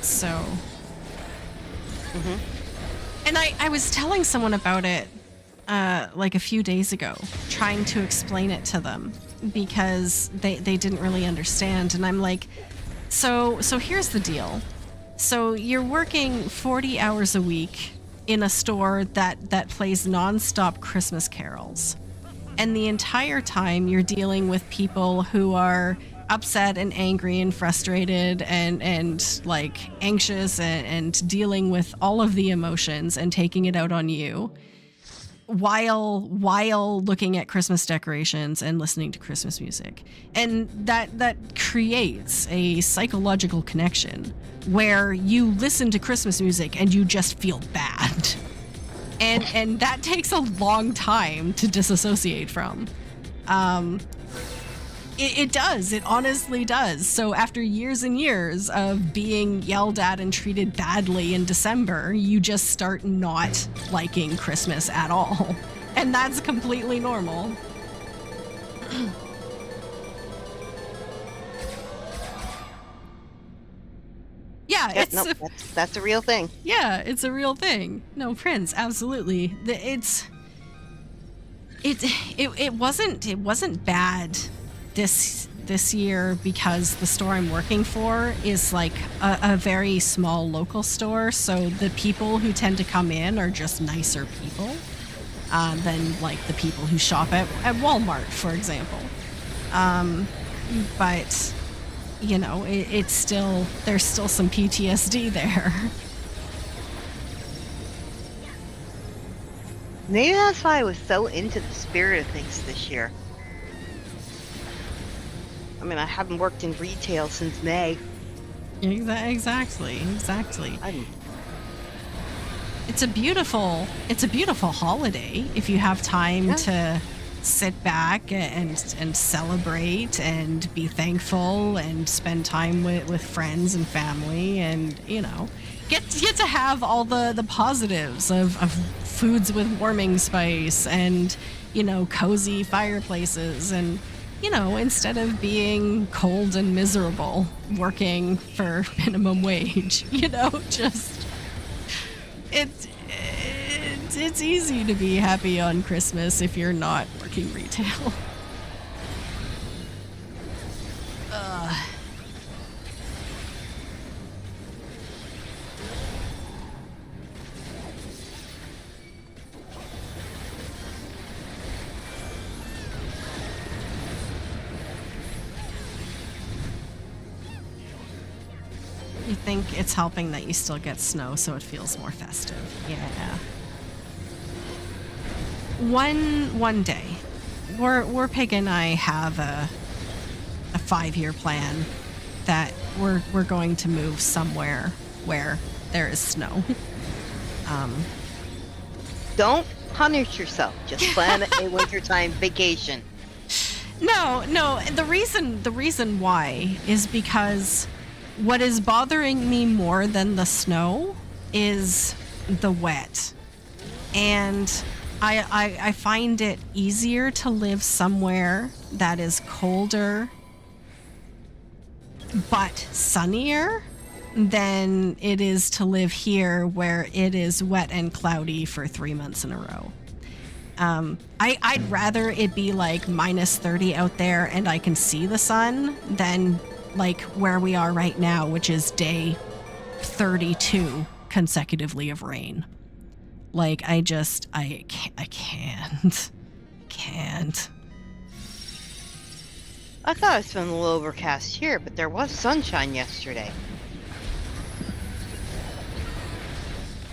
So. Mm-hmm. And I was telling someone about it like a few days ago, trying to explain it to them because they didn't really understand. And I'm like, so here's the deal. So you're working 40 hours a week in a store that plays nonstop Christmas carols. And the entire time you're dealing with people who are upset and angry and frustrated and like anxious and dealing with all of the emotions and taking it out on you while looking at Christmas decorations and listening to Christmas music. And that creates a psychological connection where you listen to Christmas music and you just feel bad. And that takes a long time to disassociate from. It does. It honestly does. So after years and years of being yelled at and treated badly in December, you just start not liking Christmas at all. And that's completely normal. Yeah, Yep, nope, that's a real thing. Yeah, it's a real thing. No, Prince, absolutely. It wasn't bad this year because the store I'm working for is like a very small local store, so the people who tend to come in are just nicer people than like the people who shop at Walmart, for example. But you know, it's still, there's still some PTSD there. Maybe that's why I was so into the spirit of things this year. I mean, I haven't worked in retail since May. Exactly. It's a beautiful holiday if you have time to sit back and celebrate and be thankful and spend time with friends and family, and you know, get to have all the positives of foods with warming spice and, you know, cozy fireplaces, and you know, instead of being cold and miserable working for minimum wage, you know, just it's easy to be happy on Christmas if you're not working retail. You think it's helping that you still get snow, so it feels more festive. Yeah. One day, Warpig and I have a 5-year plan that we're going to move somewhere where there is snow. Don't punish yourself. Just plan a wintertime vacation. No. The reason why is because what is bothering me more than the snow is the wet. And I find it easier to live somewhere that is colder but sunnier than it is to live here where it is wet and cloudy for 3 months in a row. I'd rather it be like minus 30 out there and I can see the sun than like where we are right now, which is day 32 consecutively of rain. Like, I can't. I thought it was feeling a little overcast here, but there was sunshine yesterday.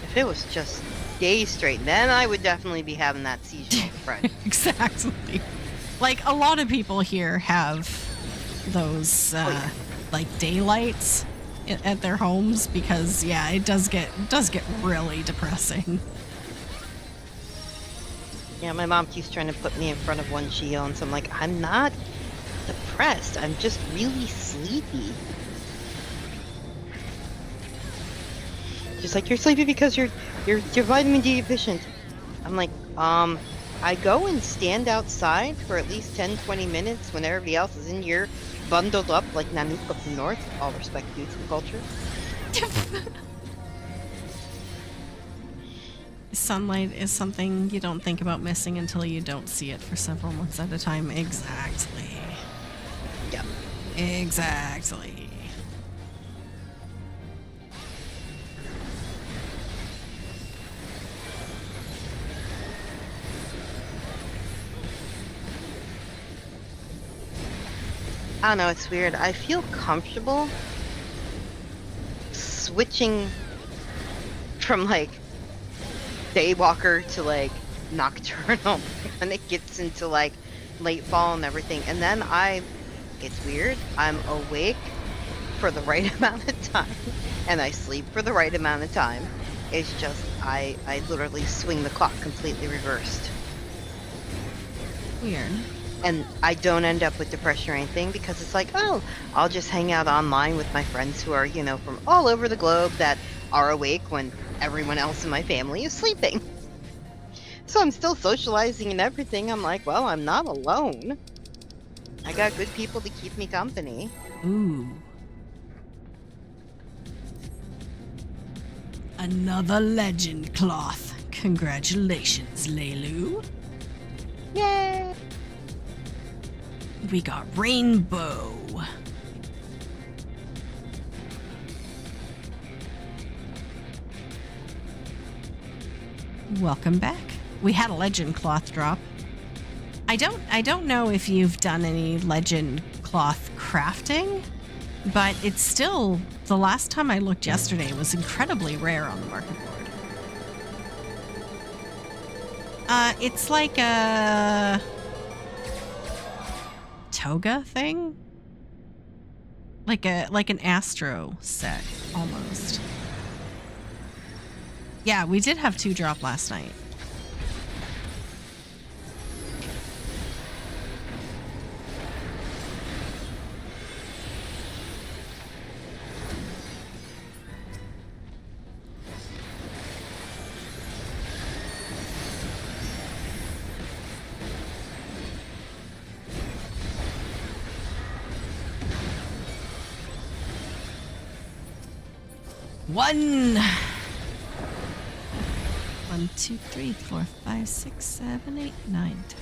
If it was just days straight, then I would definitely be having that seasonal depression. Exactly. Like, a lot of people here have those, like, daylights at their homes because, yeah, it does get really depressing. Yeah, my mom keeps trying to put me in front of one she owns. I'm like, I'm not depressed. I'm just really sleepy. She's like, you're sleepy because you're vitamin D deficient. I'm like, I go and stand outside for at least 10-20 minutes when everybody else is in here bundled up like Nanook up north. All respect due to the culture. Sunlight is something you don't think about missing until you don't see it for several months at a time. Exactly. Yeah. Exactly. I don't know, it's weird. I feel comfortable switching from like daywalker to like nocturnal when it gets into like late fall and everything. And then it's weird. I'm awake for the right amount of time and I sleep for the right amount of time. It's just, I literally swing the clock completely reversed. Weird. And I don't end up with depression or anything because it's like, oh, I'll just hang out online with my friends who are, from all over the globe that are awake when everyone else in my family is sleeping. So I'm still socializing and everything. I'm like, well, I'm not alone. I got good people to keep me company. Ooh. Another legend cloth. Congratulations, Leilu. Yay! We got rainbow. Welcome back. We had a legend cloth drop. I don't know if you've done any legend cloth crafting, but it's still, the last time I looked yesterday, was incredibly rare on the market board. It's like a toga thing? Like an Astro set, almost. Yeah, we did have 2 drop last night. One, 2, 3, 4, 5, 6, 7, 8, 9, 10.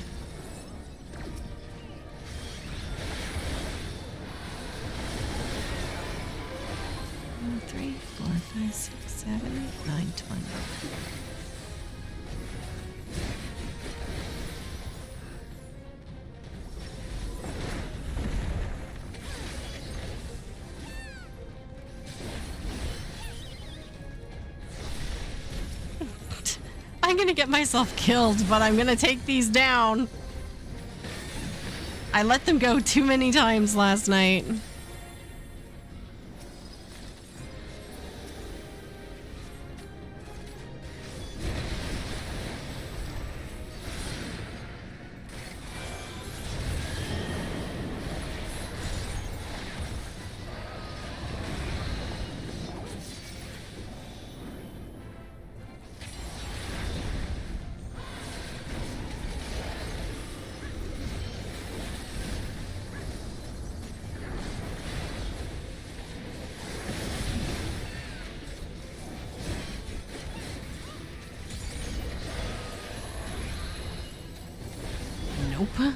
1, 3, 4, 5, 6, 7, 8, 9, 20. I'm gonna get myself killed, but I'm gonna take these down. I let them go too many times last night. Nope,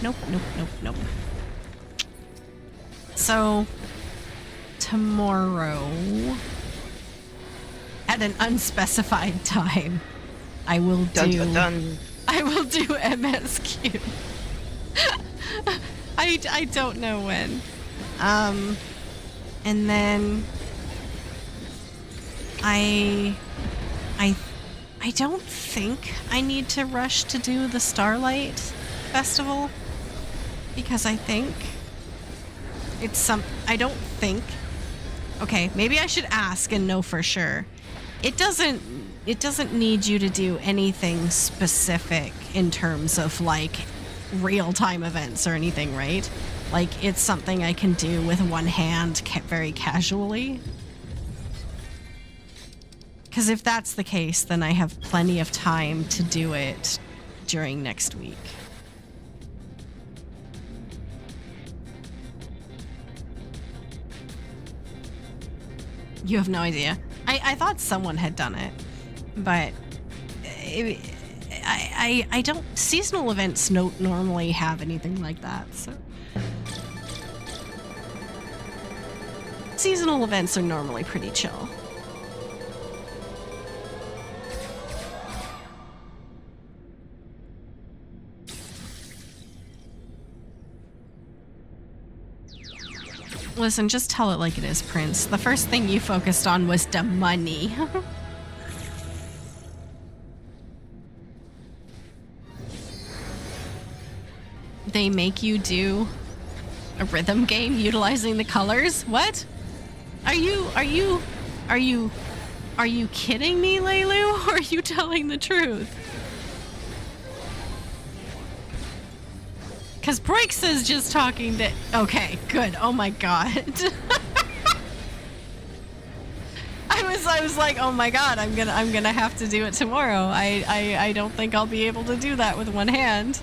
nope, nope, nope, nope. So, tomorrow, at an unspecified time, I will Dun, do... dun, dun. I will do MSQ. I don't know when. And then I don't think I need to rush to do the Starlight Festival, because I think it's I don't think. Okay, maybe I should ask and know for sure. It doesn't need you to do anything specific in terms of like real-time events or anything, right? Like, it's something I can do with one hand very casually. Because if that's the case, then I have plenty of time to do it during next week. You have no idea. I thought someone had done it, but I don't. Seasonal events don't normally have anything like that, so. Seasonal events are normally pretty chill. Listen, just tell it like it is, Prince. The first thing you focused on was the money. They make you do a rhythm game utilizing the colors? What? Are you kidding me, Leilu? Or are you telling the truth? Because Brix is just talking to... Okay, good. Oh my god. I was like, oh my god, I'm gonna have to do it tomorrow. I don't think I'll be able to do that with one hand.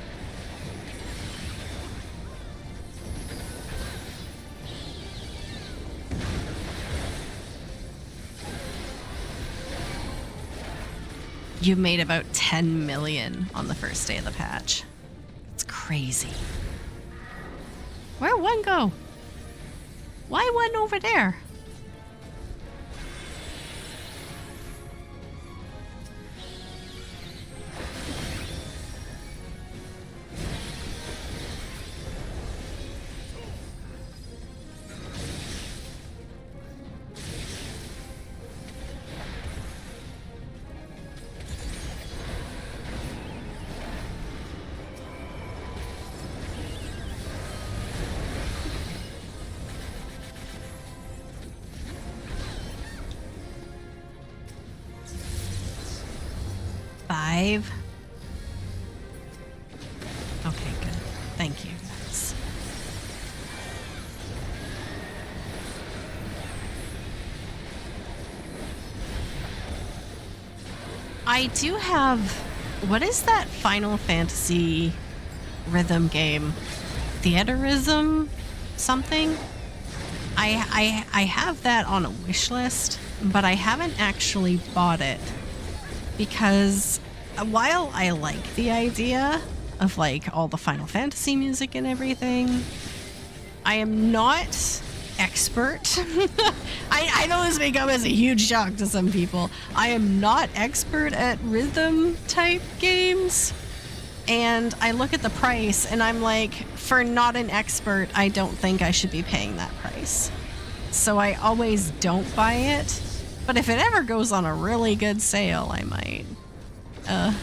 You made about 10 million on the first day of the patch. It's crazy. Where'd one go? Why one over there? Okay, good. Thank you, guys. I do have... What is that Final Fantasy rhythm game? Theaterism something? I have that on a wish list, but I haven't actually bought it. Because while I like the idea of like all the Final Fantasy music and everything, I am not expert. I know this may come as a huge shock to some people. I am not expert at rhythm type games. And I look at the price and I'm like, for not an expert, I don't think I should be paying that price. So I always don't buy it. But if it ever goes on a really good sale, I might. Oh!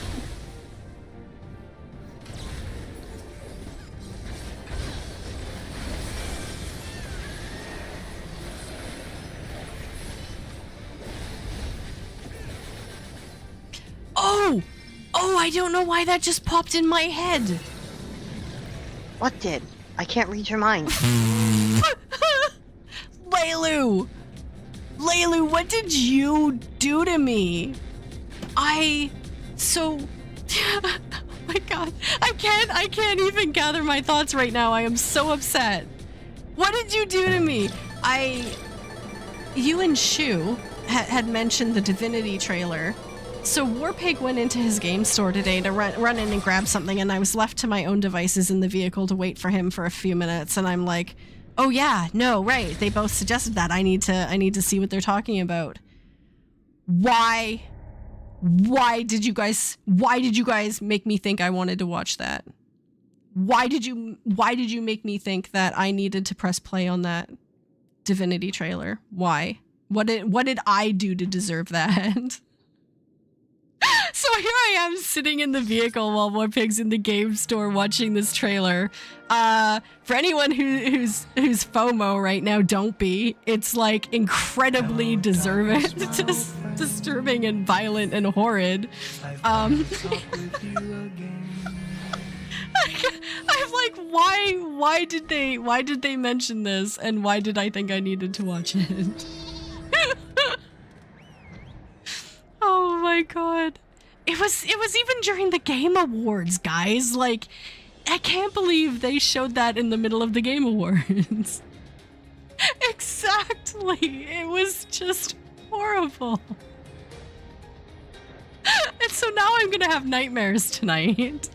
Oh, I don't know why that just popped in my head. What did? I can't read your mind. Leilu! Leilu, what did you do to me? Oh my god. I can't even gather my thoughts right now. I am so upset. What did you do to me? You and Shu had mentioned the Divinity trailer So Warpig went into his game store today to run in and grab something, and I was left to my own devices in the vehicle to wait for him for a few minutes, and I'm like, oh yeah, no, right, they both suggested that. I need to see what they're talking about. Why did you guys make me think I wanted to watch that? Why did you make me think that I needed to press play on that Divinity trailer? Why? What did I do to deserve that? So here I am sitting in the vehicle while Warpig's in the game store watching this trailer. For anyone who's FOMO right now, don't be. It's like incredibly disturbing and violent and horrid. I'm like, why did they mention this, and why did I think I needed to watch it? Oh my god. It was even during the Game Awards, guys. Like, I can't believe they showed that in the middle of the Game Awards. Exactly. It was just horrible. And so now I'm gonna have nightmares tonight.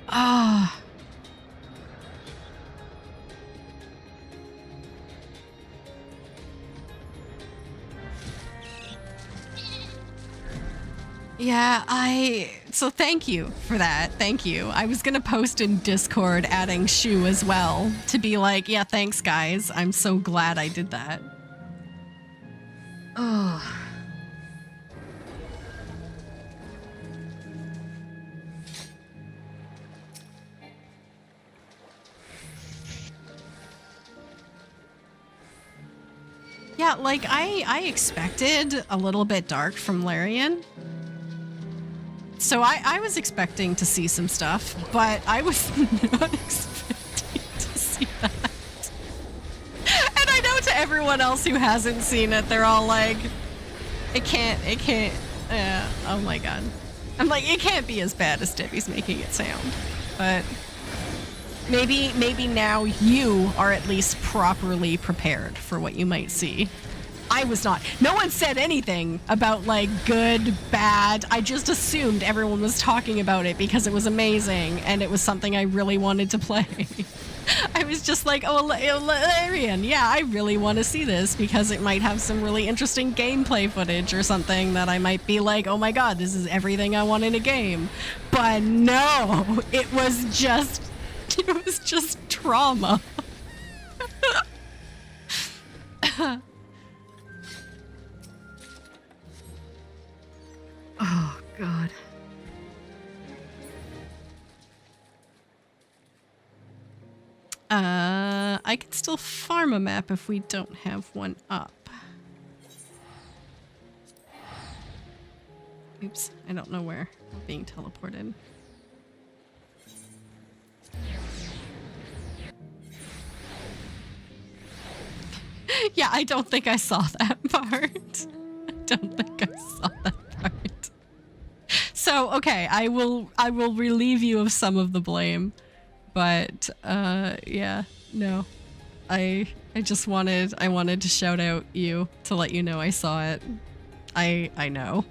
Ah. Yeah, so thank you for that. Thank you. I was gonna post in Discord adding Shu as well to be like, yeah, thanks guys. I'm so glad I did that. Oh. Yeah, like I expected a little bit dark from Larian. So I was expecting to see some stuff, but I was not expecting to see that. And I know to everyone else who hasn't seen it, they're all like, it can't, oh my god. I'm like, it can't be as bad as Debbie's making it sound. But maybe now you are at least properly prepared for what you might see. I was not. No one said anything about like good, bad. I just assumed everyone was talking about it because it was amazing and it was something I really wanted to play. I was just like, oh, Larian, yeah, I really want to see this because it might have some really interesting gameplay footage or something that I might be like, oh my god, this is everything I want in a game. But no, it was just trauma. Oh, God. I can still farm a map if we don't have one up. Oops, I don't know where I'm being teleported. Yeah, I don't think I saw that part. I don't think I saw that part. So, okay, I will relieve you of some of the blame. But yeah, no. I wanted to shout out you to let you know I saw it. I know.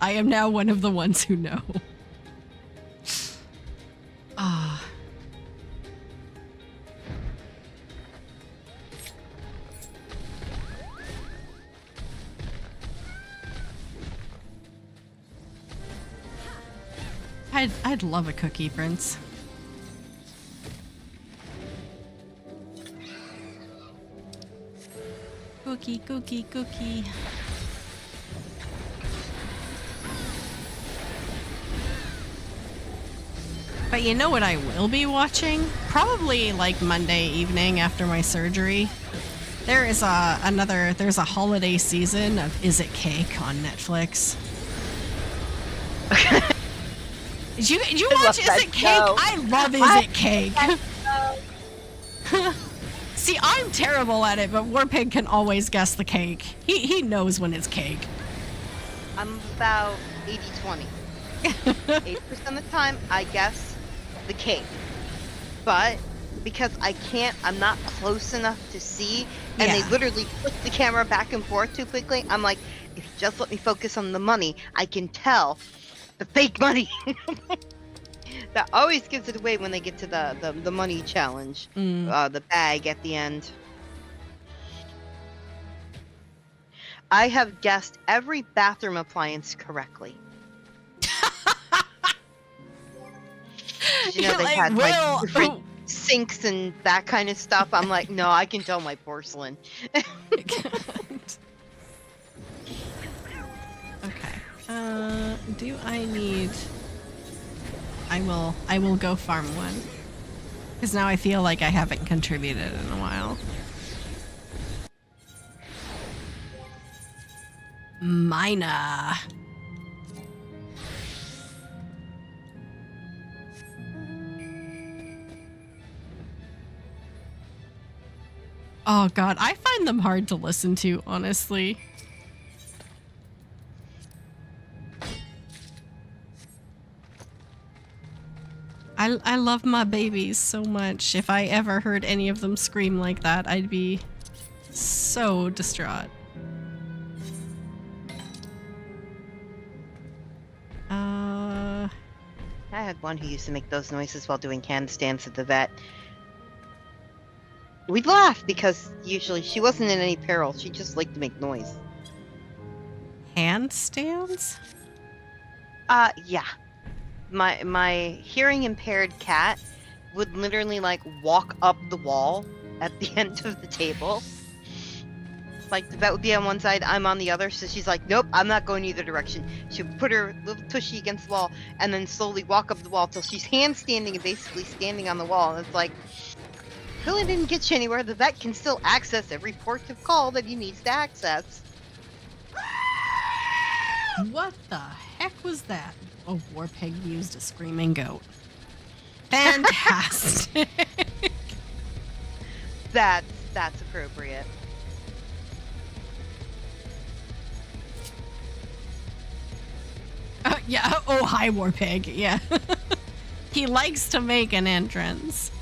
I am now one of the ones who know. Ah. I'd love a cookie, Prince. Cookie, cookie, cookie. But you know what I will be watching? Probably like Monday evening after my surgery. There's a holiday season of Is It Cake on Netflix. Did you watch Is It Cake? I love Is It Cake. See, I'm terrible at it, but Warpig can always guess the cake. He knows when it's cake. I'm about 80-20. 80% of the time, I guess the cake. But because I'm not close enough to see, and they Yeah. literally flip the camera back and forth too quickly. I'm like, if you just let me focus on the money, I can tell the fake money. That always gives it away when they get to the money challenge, the bag at the end. I have guessed every bathroom appliance correctly. Did you know You're they like, had like Will. different sinks and that kind of stuff? I'm like, no, I can tell my porcelain. Okay. Do I need... I will go farm one. Because now I feel like I haven't contributed in a while. Mina. Oh god, I find them hard to listen to, honestly. I love my babies so much. If I ever heard any of them scream like that, I'd be so distraught. I had one who used to make those noises while doing handstands at the vet. We'd laugh because usually she wasn't in any peril. She just liked to make noise. Handstands? Yeah. My hearing impaired cat would literally like walk up the wall at the end of the table. Like the vet would be on one side, I'm on the other, so she's like, nope, I'm not going either direction. She would put her little tushy against the wall and then slowly walk up the wall till she's handstanding and basically standing on the wall. And it's like, really didn't get you anywhere. The vet can still access every port of call that he needs to access. What the heck was that? Oh, Warpig used a screaming goat. Fantastic. That's appropriate. Yeah. Oh, hi, Warpig. Yeah. He likes to make an entrance.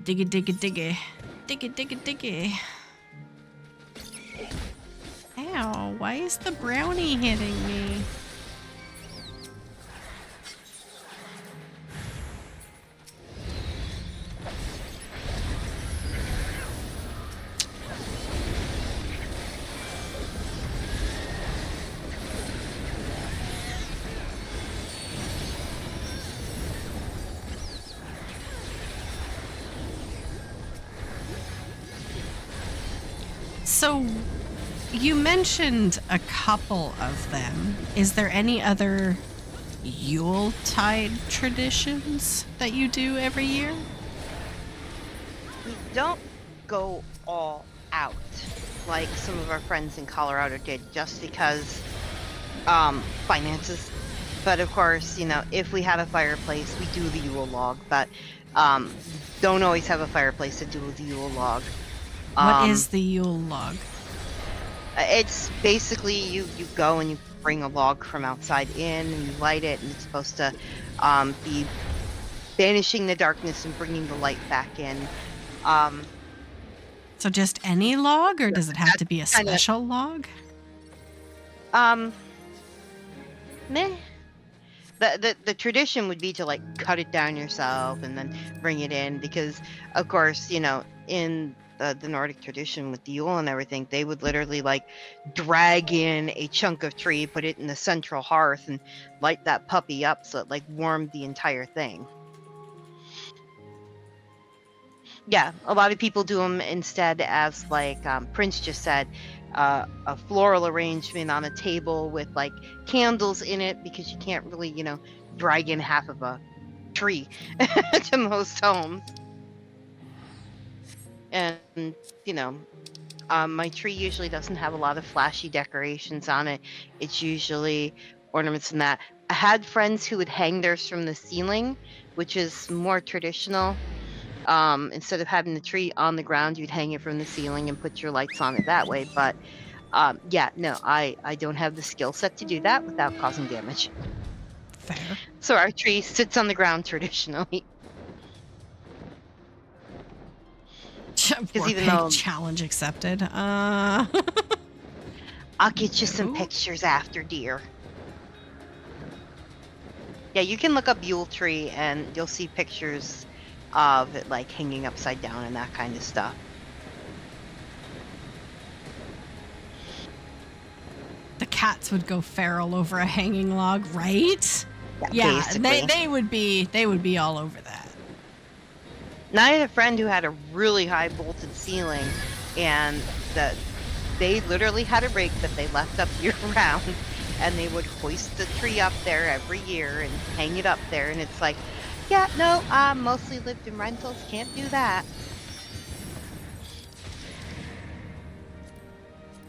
Diggy, diggy, diggy. Diggy, diggy, diggy. Ow, why is the brownie hitting me? So, you mentioned a couple of them. Is there any other Yuletide traditions that you do every year? We don't go all out like some of our friends in Colorado did just because finances. But of course, you know, if we had a fireplace, we do the Yule log, but don't always have a fireplace to do the Yule log. What is the Yule log? It's basically you go and you bring a log from outside in and you light it, and it's supposed to be banishing the darkness and bringing the light back in. So just any log, or does it have to be a kinda- special log? Meh. The tradition would be to like cut it down yourself and then bring it in, because of course, you know, in the Nordic tradition with the Yule and everything, they would literally like drag in a chunk of tree, put it in the central hearth, and light that puppy up so it like warmed the entire thing. Yeah, a lot of people do them instead as like Prince just said, a floral arrangement on a table with like candles in it, because you can't really, you know, drag in half of a tree to most homes. And you know, my tree usually doesn't have a lot of flashy decorations on it. It's usually ornaments and that, I had friends who would hang theirs from the ceiling, which is more traditional. Instead of having the tree on the ground, you'd hang it from the ceiling and put your lights on it that way. But yeah, no, I don't have the skill set to do that without causing damage. Fair. So our tree sits on the ground traditionally. War even pig though- challenge accepted. I'll get you some No. pictures after, dear. Yeah, you can look up Yule Tree and you'll see pictures of it like hanging upside down and that kind of stuff. The cats would go feral over a hanging log, right? Yeah, basically. they would be all over that. And I had a friend who had a really high bolted ceiling, and they literally had a rig that they left up year round, and they would hoist the tree up there every year and hang it up there. And it's like, yeah, no, I mostly lived in rentals, can't do that.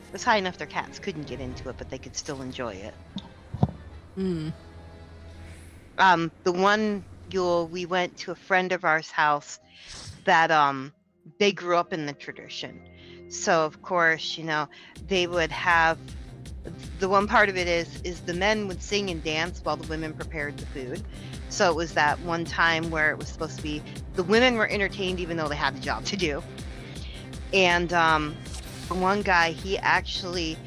It was high enough their cats couldn't get into it, but they could still enjoy it. Mm. The one Yule, we went to a friend of ours' house that they grew up in the tradition. So of course, you know, they would have the one part of it is the men would sing and dance while the women prepared the food. So it was that one time where it was supposed to be the women were entertained even though they had the job to do. And one guy, he actually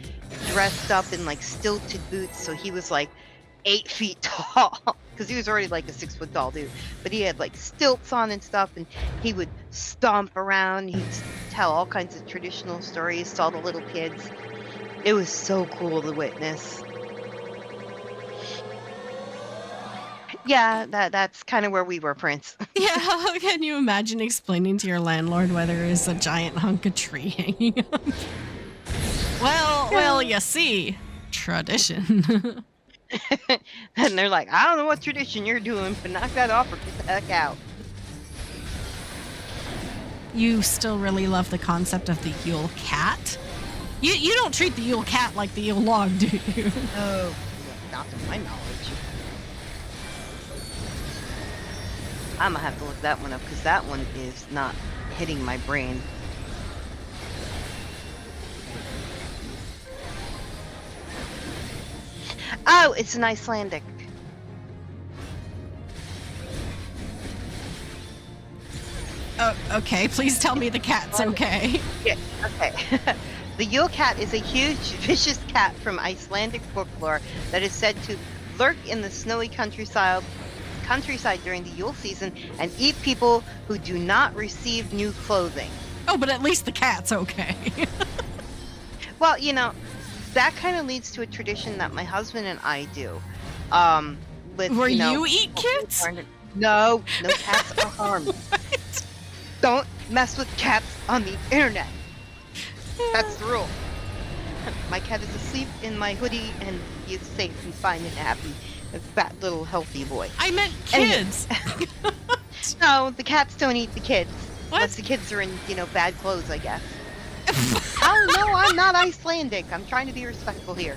dressed up in like stilted boots, so he was like 8 feet tall because he was already like a 6 foot tall dude, but he had like stilts on and stuff, and he would stomp around. He'd tell all kinds of traditional stories to all the little kids. It was so cool to witness. Yeah, that's kind of where we were, Prince. Yeah, how can you imagine explaining to your landlord why there is a giant hunk of tree hanging up? Well, you see, tradition. And they're like, I don't know what tradition you're doing, but knock that off or get the heck out. You still really love the concept of the Yule cat? You don't treat the Yule cat like the Yule log, do you? Oh, not to my knowledge. I'm gonna have to look that one up because that one is not hitting my brain. Oh, it's an Icelandic. Okay, please tell me the cat's okay. Yeah, okay. The Yule cat is a huge, vicious cat from Icelandic folklore that is said to lurk in the snowy countryside during the Yule season and eat people who do not receive new clothing. Oh, but at least the cat's okay. Well, you know, that kind of leads to a tradition that my husband and I do. Where you eat kids? No cats are harmed. What? Don't mess with cats on the internet. That's the rule. My cat is asleep in my hoodie and he is safe and fine and happy. A fat little healthy boy. I meant kids. No, the cats don't eat the kids. What? Unless the kids are in, you know, bad clothes, I guess. Oh no, I'm not Icelandic. I'm trying to be respectful here.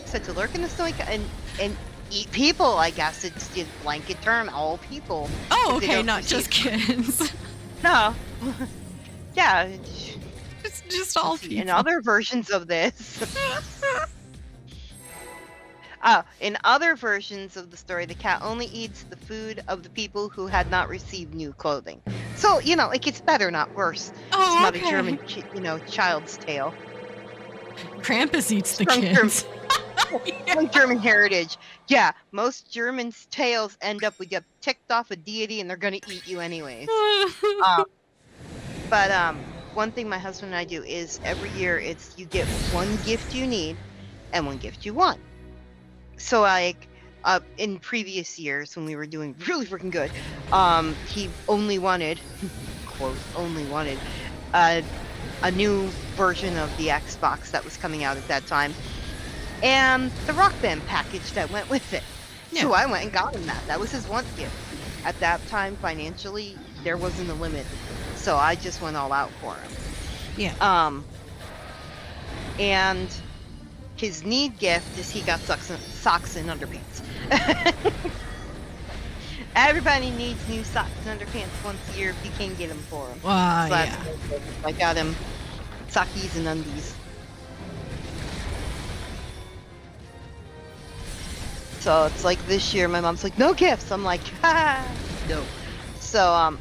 So to lurk in the snowy and eat people, I guess it's a blanket term, all people. Oh, If they okay, don't not just kids. No. Yeah. It's just all people. In other versions of this. In other versions of the story, the cat only eats the food of the people who had not received new clothing. So, you know, it gets better, not worse. Oh, It's not okay. a German, child's tale. Krampus eats the From kids. From German heritage. Yeah, most Germans' tales end up with you ticked off a deity and they're gonna eat you anyways. But one thing my husband and I do is every year it's you get one gift you need and one gift you want. So like in previous years when we were doing really freaking good, he only wanted, quote, only wanted a new version of the Xbox that was coming out at that time and the Rock Band package that went with it. Yeah. So I went and got him that. That was his one gift. At that time, financially, there wasn't a limit. So I just went all out for him. Yeah. And His need gift is he got socks and underpants. Everybody needs new socks and underpants once a year if you can get them for him. Yeah. I got him sockies and undies. So it's like this year, my mom's like, no gifts. I'm like, no. So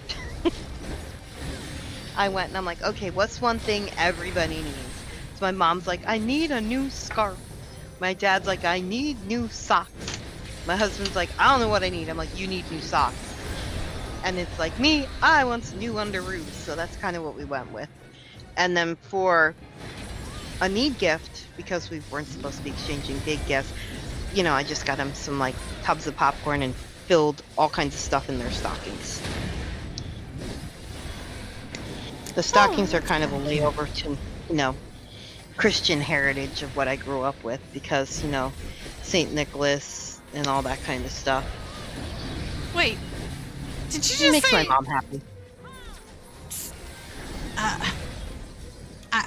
I went and I'm like, okay, what's one thing everybody needs? So my mom's like, I need a new scarf. My dad's like, I need new socks. My husband's like, I don't know what I need. I'm like, you need new socks. And it's like, me, I want some new underoos. So that's kind of what we went with. And then for a need gift, because we weren't supposed to be exchanging big gifts, you know, I just got them some like tubs of popcorn and filled all kinds of stuff in their stockings. The stockings are kind of a layover to, you know, Christian heritage of what I grew up with, because, you know, St. Nicholas and all that kind of stuff. Wait, did you just It makes say? my mom happy.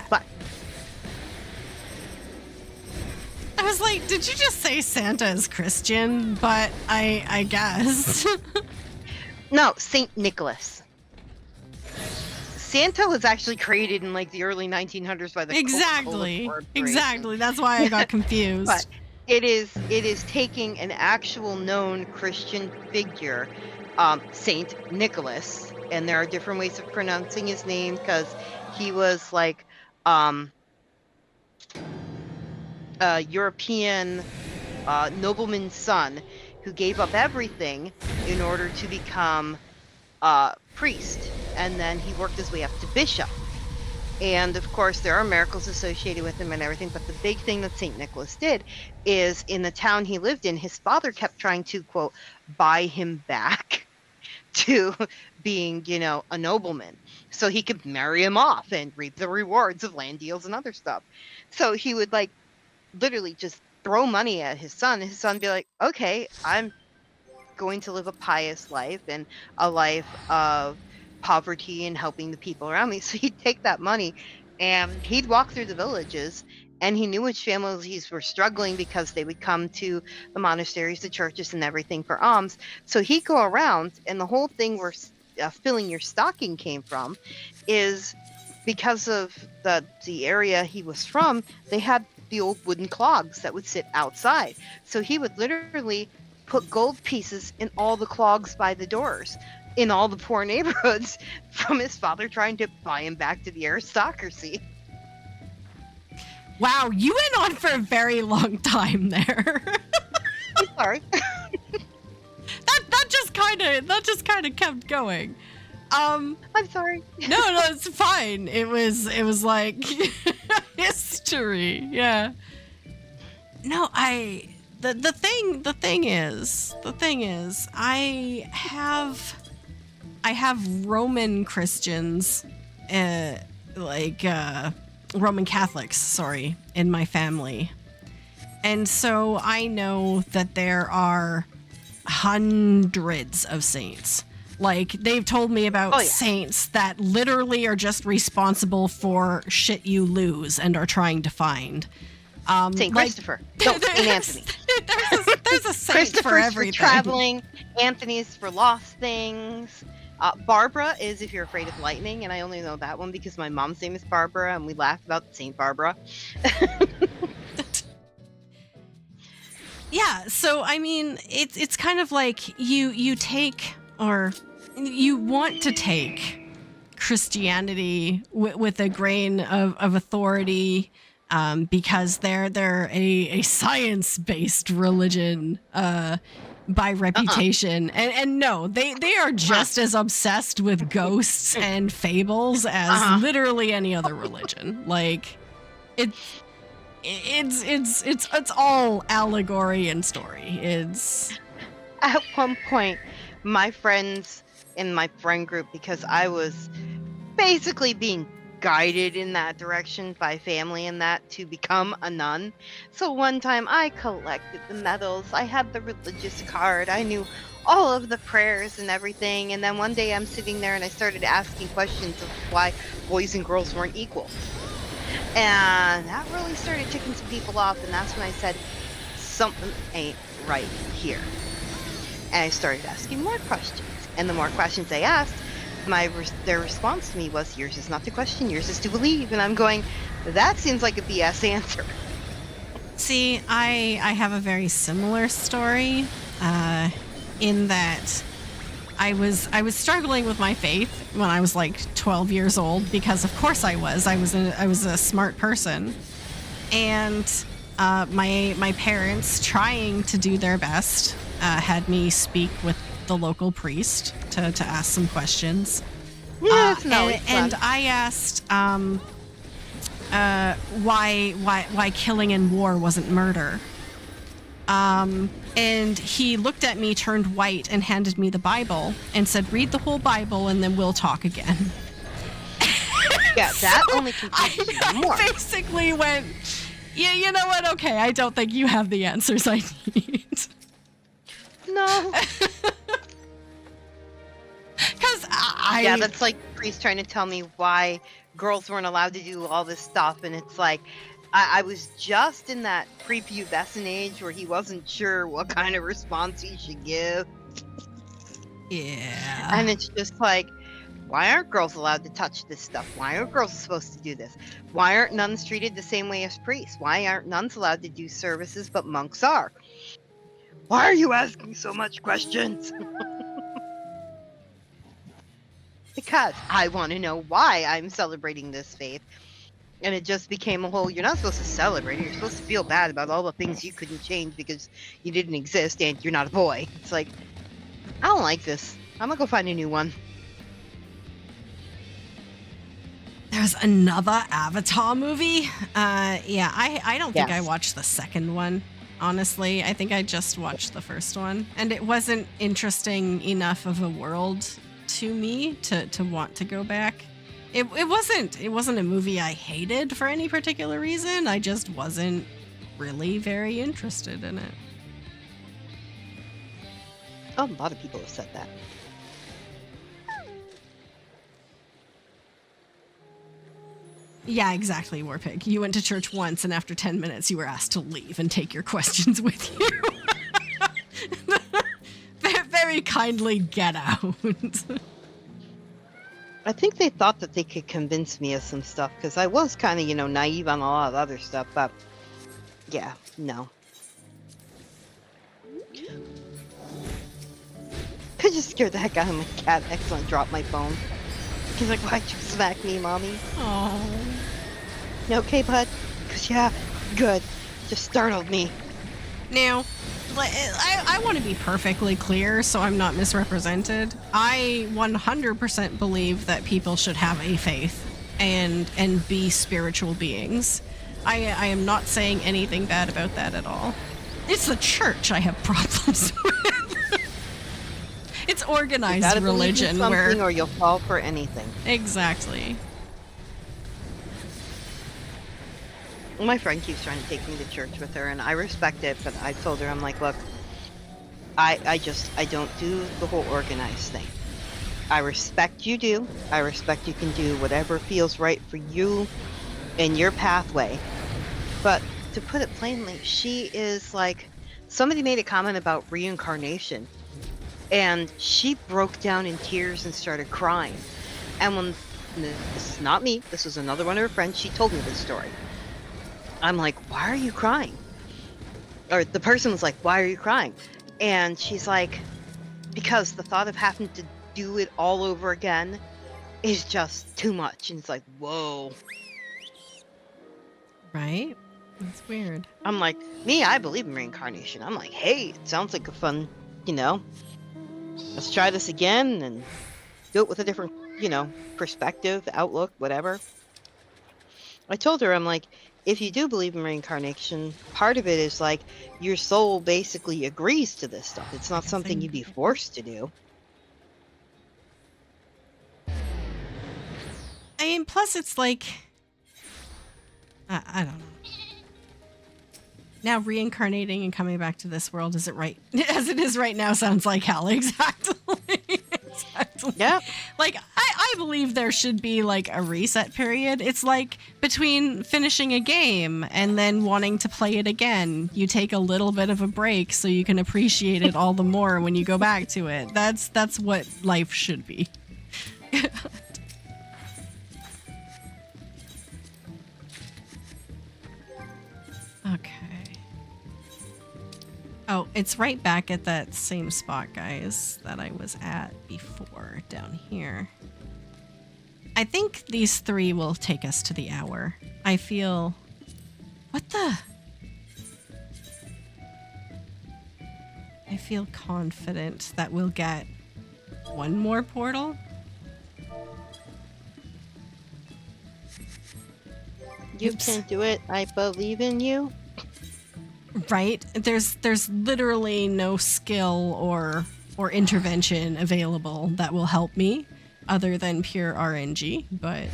But I was like, did you just say Santa is Christian? But I guess. no, St. Nicholas. Santa was actually created in like the early 1900s by the Exactly. Coca-Cola Exactly. That's why I got confused. But it is taking an actual known Christian figure, Saint Nicholas, and there are different ways of pronouncing his name because he was like a European nobleman's son who gave up everything in order to become priest, and then he worked his way up to bishop. And of course there are miracles associated with him and everything, but the big thing that St. Nicholas did is in the town he lived in, his father kept trying to, quote, buy him back to being, you know, a nobleman so he could marry him off and reap the rewards of land deals and other stuff. So he would like literally just throw money at his son. His son would be like, okay, I'm going to live a pious life and a life of poverty and helping the people around me. So he'd take that money and he'd walk through the villages, and he knew which families were struggling because they would come to the monasteries, the churches and everything for alms. So he'd go around, and the whole thing where filling your stocking came from is because of the area he was from, they had the old wooden clogs that would sit outside. So he would literally put gold pieces in all the clogs by the doors in all the poor neighborhoods from his father trying to buy him back to the aristocracy. Wow, you went on for a very long time there. I'm sorry. that just kind of kept going. I'm sorry. No, it's fine. It was like history. Yeah. No, the thing is I have Roman Christians, Roman Catholics, sorry, in my family. And so I know that there are hundreds of saints. Like, they've told me about saints that literally are just responsible for shit you lose and are trying to find. Saint Christopher. No, Saint Anthony. There's a saint for everything. For traveling. Anthony's for lost things. Barbara is if you're afraid of lightning, and I only know that one because my mom's name is Barbara, and we laugh about Saint Barbara. Yeah, so I mean, it's kind of like you take, or you want to take Christianity with a grain of authority, because they're a science-based religion by reputation. And no, they are just as obsessed with ghosts and fables as literally any other religion. Like, it's all allegory and story. It's at one point my friends in my friend group, because I was basically being guided in that direction by family and that to become a nun. So one time I collected the medals, I had the religious card, I knew all of the prayers and everything, and then one day I'm sitting there and I started asking questions of why boys and girls weren't equal. And that really started ticking some people off, and that's when I said, something ain't right here. And I started asking more questions. And the more questions I asked, their response to me was, yours is not to question, yours is to believe. And I'm going, that seems like a BS answer. See, I have a very similar story, in that I was struggling with my faith when I was like 12 years old, because of course I was a smart person, and my parents, trying to do their best, had me speak with the local priest to ask some questions. And I asked why killing in war wasn't murder. And he looked at me, turned white, and handed me the Bible and said, read the whole Bible and then we'll talk again. Yeah, that only confuses you more. I basically went, yeah, you know what? Okay, I don't think you have the answers I need. No. Because Yeah, that's like the priest trying to tell me why girls weren't allowed to do all this stuff, and it's like, I was just in that prepubescent age where he wasn't sure what kind of response he should give. Yeah. And it's just like, why aren't girls allowed to touch this stuff? Why are girls supposed to do this? Why aren't nuns treated the same way as priests? Why aren't nuns allowed to do services but monks are? Why are you asking so much questions? Because I want to know why I'm celebrating this faith. And it just became a whole, you're not supposed to celebrate it. You're supposed to feel bad about all the things you couldn't change because you didn't exist and you're not a boy. It's like, I don't like this. I'm going to go find a new one. There's another Avatar movie. Yeah, I don't think I Yes. watched the second one. Honestly, I think I just watched the first one, and it wasn't interesting enough of a world to me to want to go back. It wasn't a movie I hated for any particular reason. I just wasn't really very interested in it. Oh, a lot of people have said that. Yeah, exactly, Warpig. You went to church once, and after 10 minutes, you were asked to leave and take your questions with you. Very kindly get out. I think they thought that they could convince me of some stuff because I was kind of, naive on a lot of other stuff, but yeah, no. I just scared the heck out of my cat. Excellent, dropped my phone. He's like, why'd you smack me, mommy? Oh. You okay, bud? Because, yeah, good. Just startled me. Now, I want to be perfectly clear so I'm not misrepresented. I 100% believe that people should have a faith and be spiritual beings. I am not saying anything bad about that at all. It's the church I have problems with. It's organized You gotta believe in religion something where... or you'll fall for anything. Exactly. My friend keeps trying to take me to church with her, and I respect it, but I told her, I'm like, look, I don't do the whole organized thing. I respect you do. I respect you can do whatever feels right for you in your pathway. But to put it plainly, she is like, somebody made a comment about reincarnation, and she broke down in tears and started crying. And when, this is not me, this was another one of her friends, she told me this story. I'm like, why are you crying? Or the person was like, why are you crying? And she's like, because the thought of having to do it all over again is just too much. And it's like, whoa. Right? That's weird. I'm like, me, I believe in reincarnation. I'm like, hey, it sounds like a fun, let's try this again and do it with a different, perspective, outlook, whatever. I told her, I'm like, if you do believe in reincarnation, part of it is like your soul basically agrees to this stuff. It's not something you'd be forced to do. I mean, plus it's like... I don't know. Now reincarnating and coming back to this world isn't right as it is right now sounds like hell. Exactly. Exactly. Yeah. Like I I believe there should be like a reset period. It's like between finishing a game and then wanting to play it again. You take a little bit of a break so you can appreciate it all the more when you go back to it. That's what life should be. Okay. Oh, it's right back at that same spot, guys, that I was at before, down here. I think these 3 will take us to the hour. I feel... What the... I feel confident that we'll get one more portal. You can do it. I believe in you. Right? There's literally no skill or intervention available that will help me other than pure RNG, but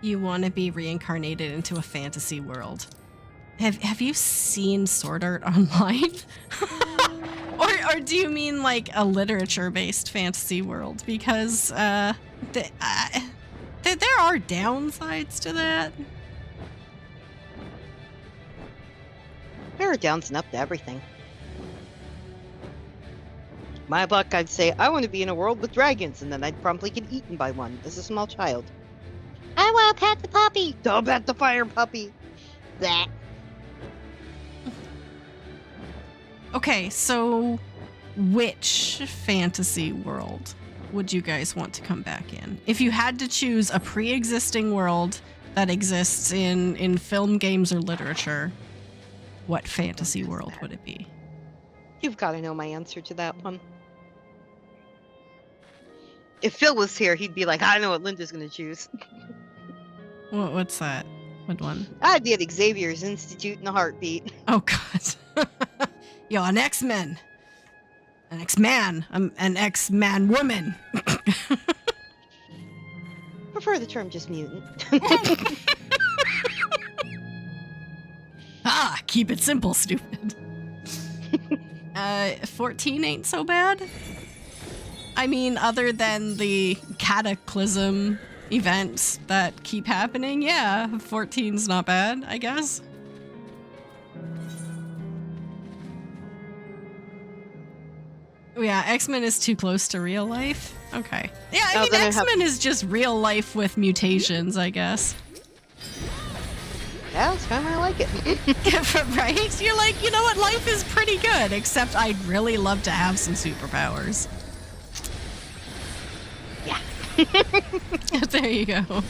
you want to be reincarnated into a fantasy world. Have you seen Sword Art Online? or do you mean like a literature-based fantasy world? Because there are downsides to that. There are downs and up to everything. My luck, I'd say, I want to be in a world with dragons, and then I'd promptly get eaten by one as a small child. I want to pet the puppy! Don't pet the fire puppy! That. Okay, so which fantasy world would you guys want to come back in? If you had to choose a pre-existing world that exists in film, games, or literature, what fantasy world would it be? You've got to know my answer to that one. If Phil was here, he'd be like, I know what Linda's going to choose. What's that? What one? I'd be at Xavier's Institute in a heartbeat. Oh, God. Yo, an X-Men. An X-Man. An X-Man woman. Prefer the term just mutant. Keep it simple, stupid. 14 ain't so bad. I mean, other than the cataclysm events that keep happening, yeah, 14's not bad, I guess. Yeah, X-Men is too close to real life. Okay. Yeah, I mean, X-Men is just real life with mutations, I guess. Yeah, that's kind of how I like it. Right? You're like, you know what? Life is pretty good, except I'd really love to have some superpowers. Yeah. There you go.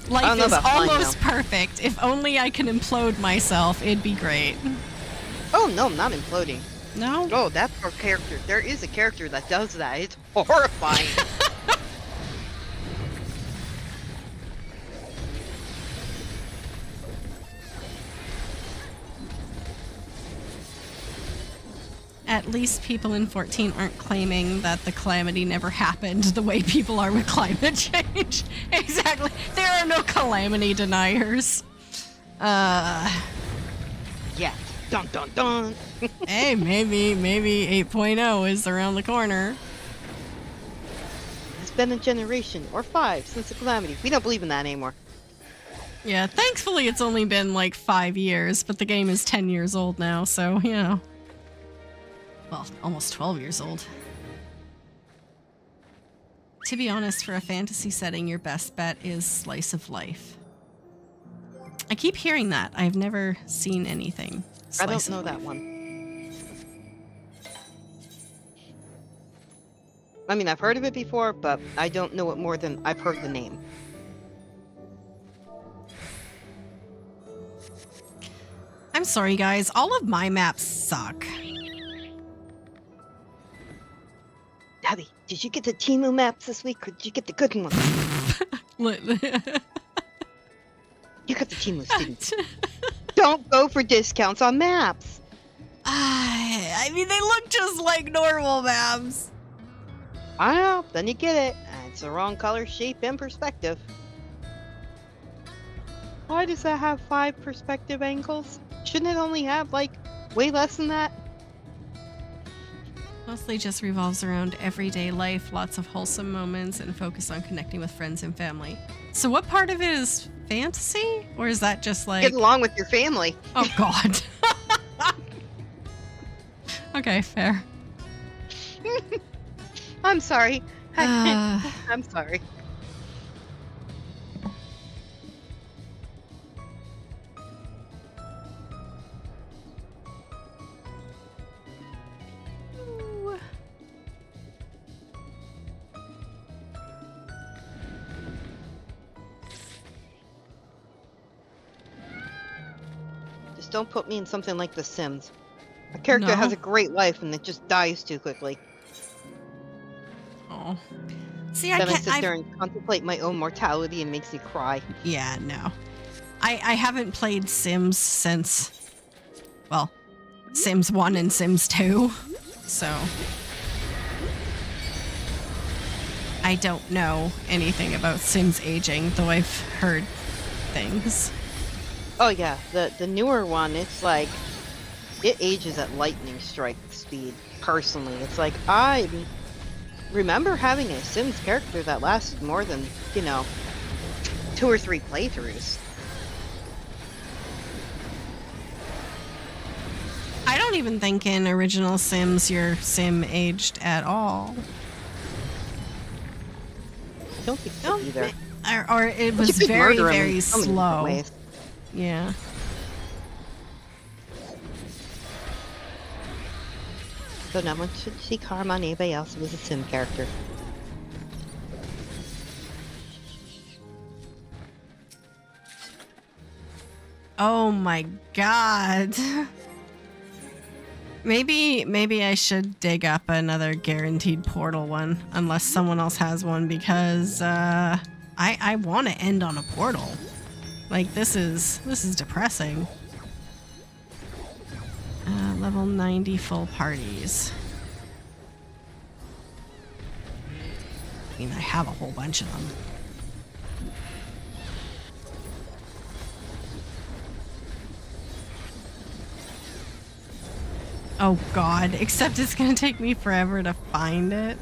Life is almost perfect. If only I can implode myself, it'd be great. Oh, no, I'm not imploding. No? Oh, that poor character. There is a character that does that. It's horrifying. At least people in 14 aren't claiming that the calamity never happened the way people are with climate change. Exactly. There are no calamity deniers. Yeah. Dun dun dun. Hey, maybe 8.0 is around the corner. It's been a generation or 5 since the calamity. We don't believe in that anymore. Yeah, thankfully it's only been like 5 years, but the game is 10 years old now, so, you know. Well, almost 12 years old. To be honest, for a fantasy setting, your best bet is slice of life. I keep hearing that. I've never seen anything. I don't know that one. I mean, I've heard of it before, but I don't know it more than I've heard the name. I'm sorry, guys. All of my maps suck. Abby, did you get the Temu maps this week, or did you get the good ones? You got the Temus, didn't you? Don't go for discounts on maps. I mean, they look just like normal maps. I know, then you get it. It's the wrong color, shape, and perspective. Why does that have 5 perspective angles? Shouldn't it only have, like, way less than that? Mostly just revolves around everyday life, lots of wholesome moments, and focus on connecting with friends and family. So what part of it is fantasy? Or is that just like... Get along with your family. Oh, God. Okay, fair. I'm sorry. I'm sorry. Ooh. Just don't put me in something like The Sims. A character has No. a great life and it just dies too quickly. Oh. See, I Then I can't... sit there and contemplate my own mortality and makes me cry. Yeah, no. I haven't played Sims since, well, Sims 1 and Sims 2, so I don't know anything about Sims aging, though I've heard things. Oh yeah, the newer one, it's like, it ages at lightning strike speed, personally. It's like, I remember having a Sims character that lasted more than, 2 or 3 playthroughs. I don't even think in original Sims your Sim aged at all. I don't think so either. Or it But you was could very, murder 'em in very so many different slow. ways. Yeah. So no one should see karma on anybody else who was a Sim character. Oh my god. Maybe I should dig up another guaranteed portal one, unless someone else has one, because I want to end on a portal. Like, this is depressing. Level 90 full parties. I mean, I have a whole bunch of them. Oh god, except it's gonna take me forever to find it.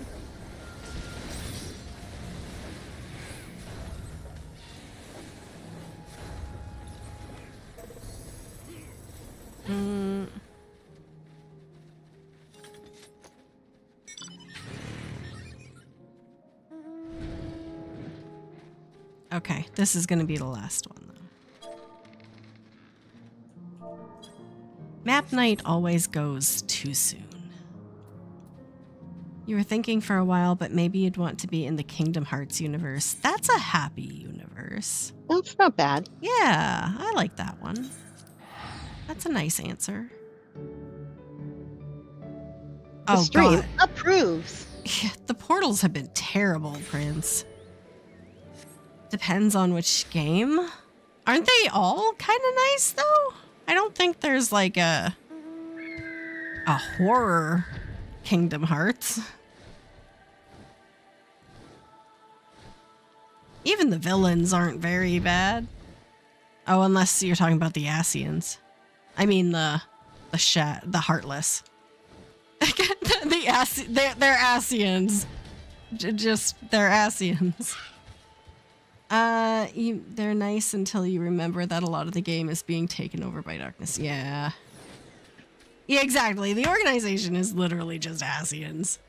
Okay, this is gonna be the last one, though. Map night always goes too soon. You were thinking for a while, but maybe you'd want to be in the Kingdom Hearts universe. That's a happy universe. That's not bad. Yeah, I like that one. That's a nice answer. The stream God. approves. Yeah, the portals have been terrible, Prince. Depends on which game. Aren't they all kind of nice, though? I don't think there's like a horror Kingdom Hearts. Even the villains aren't very bad. Oh, unless you're talking about the Asians. I mean the Heartless. They're Asians. They're Asians. They're nice until you remember that a lot of the game is being taken over by darkness. Yeah. Yeah, exactly. The organization is literally just Asians.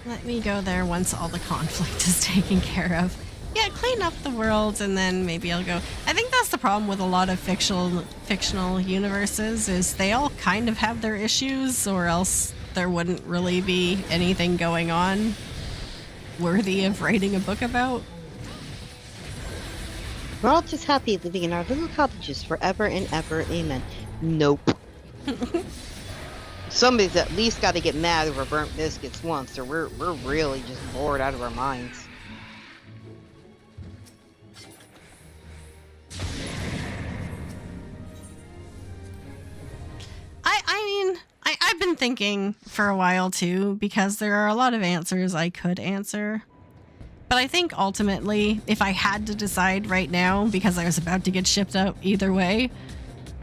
Let me go there once all the conflict is taken care of. Yeah, clean up the world and then maybe I'll go. I think that's the problem with a lot of fictional universes is they all kind of have their issues, or else there wouldn't really be anything going on worthy of writing a book about. We're all just happy living in our little cottages forever and ever. Amen. Nope. Somebody's at least got to get mad over burnt biscuits once, or we're really just bored out of our minds. thinking for a while too, because there are a lot of answers I could answer. But I think ultimately, if I had to decide right now, because I was about to get shipped out either way,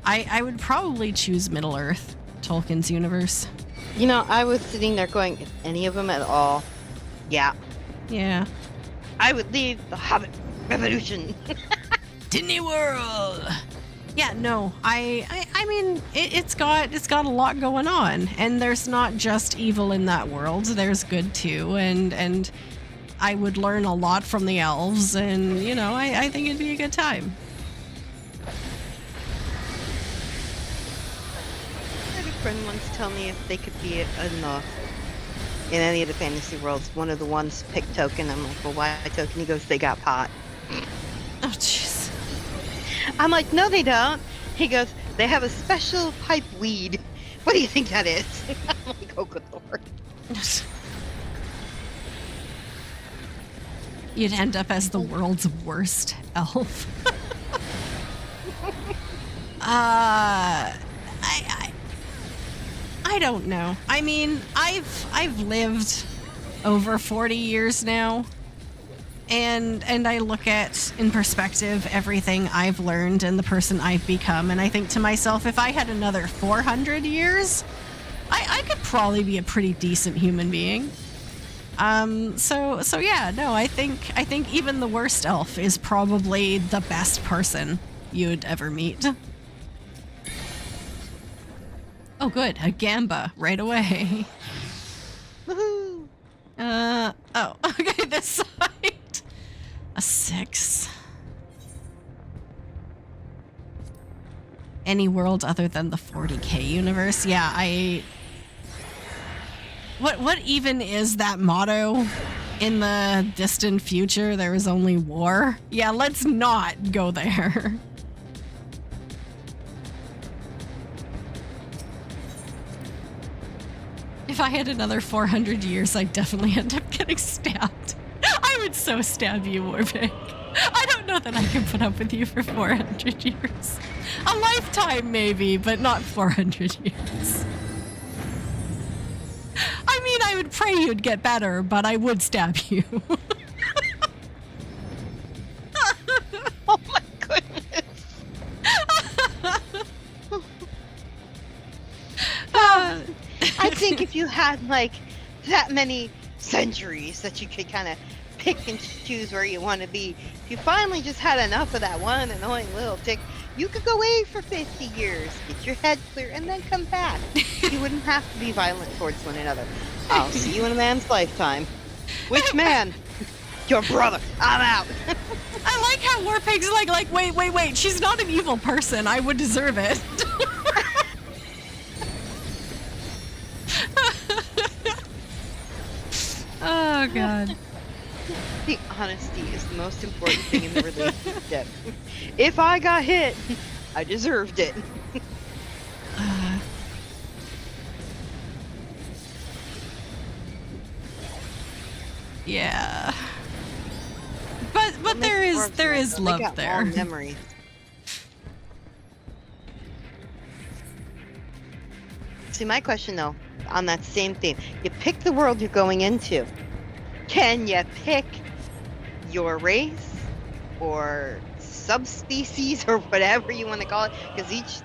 I would probably choose Middle-earth, Tolkien's universe. You know, I was sitting there going, if any of them at all, yeah. Yeah. I would leave the Hobbit Revolution. Disney World! Yeah, no, I mean, it's got a lot going on, and there's not just evil in that world, there's good too, and I would learn a lot from the elves, and, you know, I think it'd be a good time. I had a friend once tell me if they could be in any of the fantasy worlds, one of the ones pick token. I'm like, well, why token? He goes, they got pot. Oh, jeez. I'm like, no, they don't. He goes, they have a special pipe weed. What do you think that is? I'm like, oh, good lord. You'd end up as the world's worst elf. I don't know. I mean, I've lived over 40 years now, and I look at in perspective everything I've learned and the person I've become, and I think to myself, if I had another 400 years, I could probably be a pretty decent human being. So yeah, no, I think even the worst elf is probably the best person you'd ever meet. Oh, good. A gamba right away. Woohoo! Oh, okay, this side. A 6. Any world other than the 40K universe? Yeah, What even is that motto? In the distant future, there is only war? Yeah, let's not go there. If I had another 400 years, I'd definitely end up getting stabbed. I would so stab you, Warbeck. I don't know that I can put up with you for 400 years. A lifetime, maybe, but not 400 years. I mean, I would pray you'd get better, but I would stab you. Oh my goodness. I think if you had like that many centuries that you could kind of pick and choose where you want to be, if you finally just had enough of that one annoying little tick, you could go away for 50 years, get your head clear, and then come back. You wouldn't have to be violent towards one another. I'll see you in a man's lifetime. Which man? Your brother. I'm out. I like how Warpig's like, wait. She's not an evil person. I would deserve it. Oh, God. The honesty is the most important thing in the relationship. If I got hit, I deserved it. Yeah. But there is love there. Memories. See, my question though, on that same theme, you pick the world you're going into. Can you pick your race or subspecies or whatever you want to call it? Because each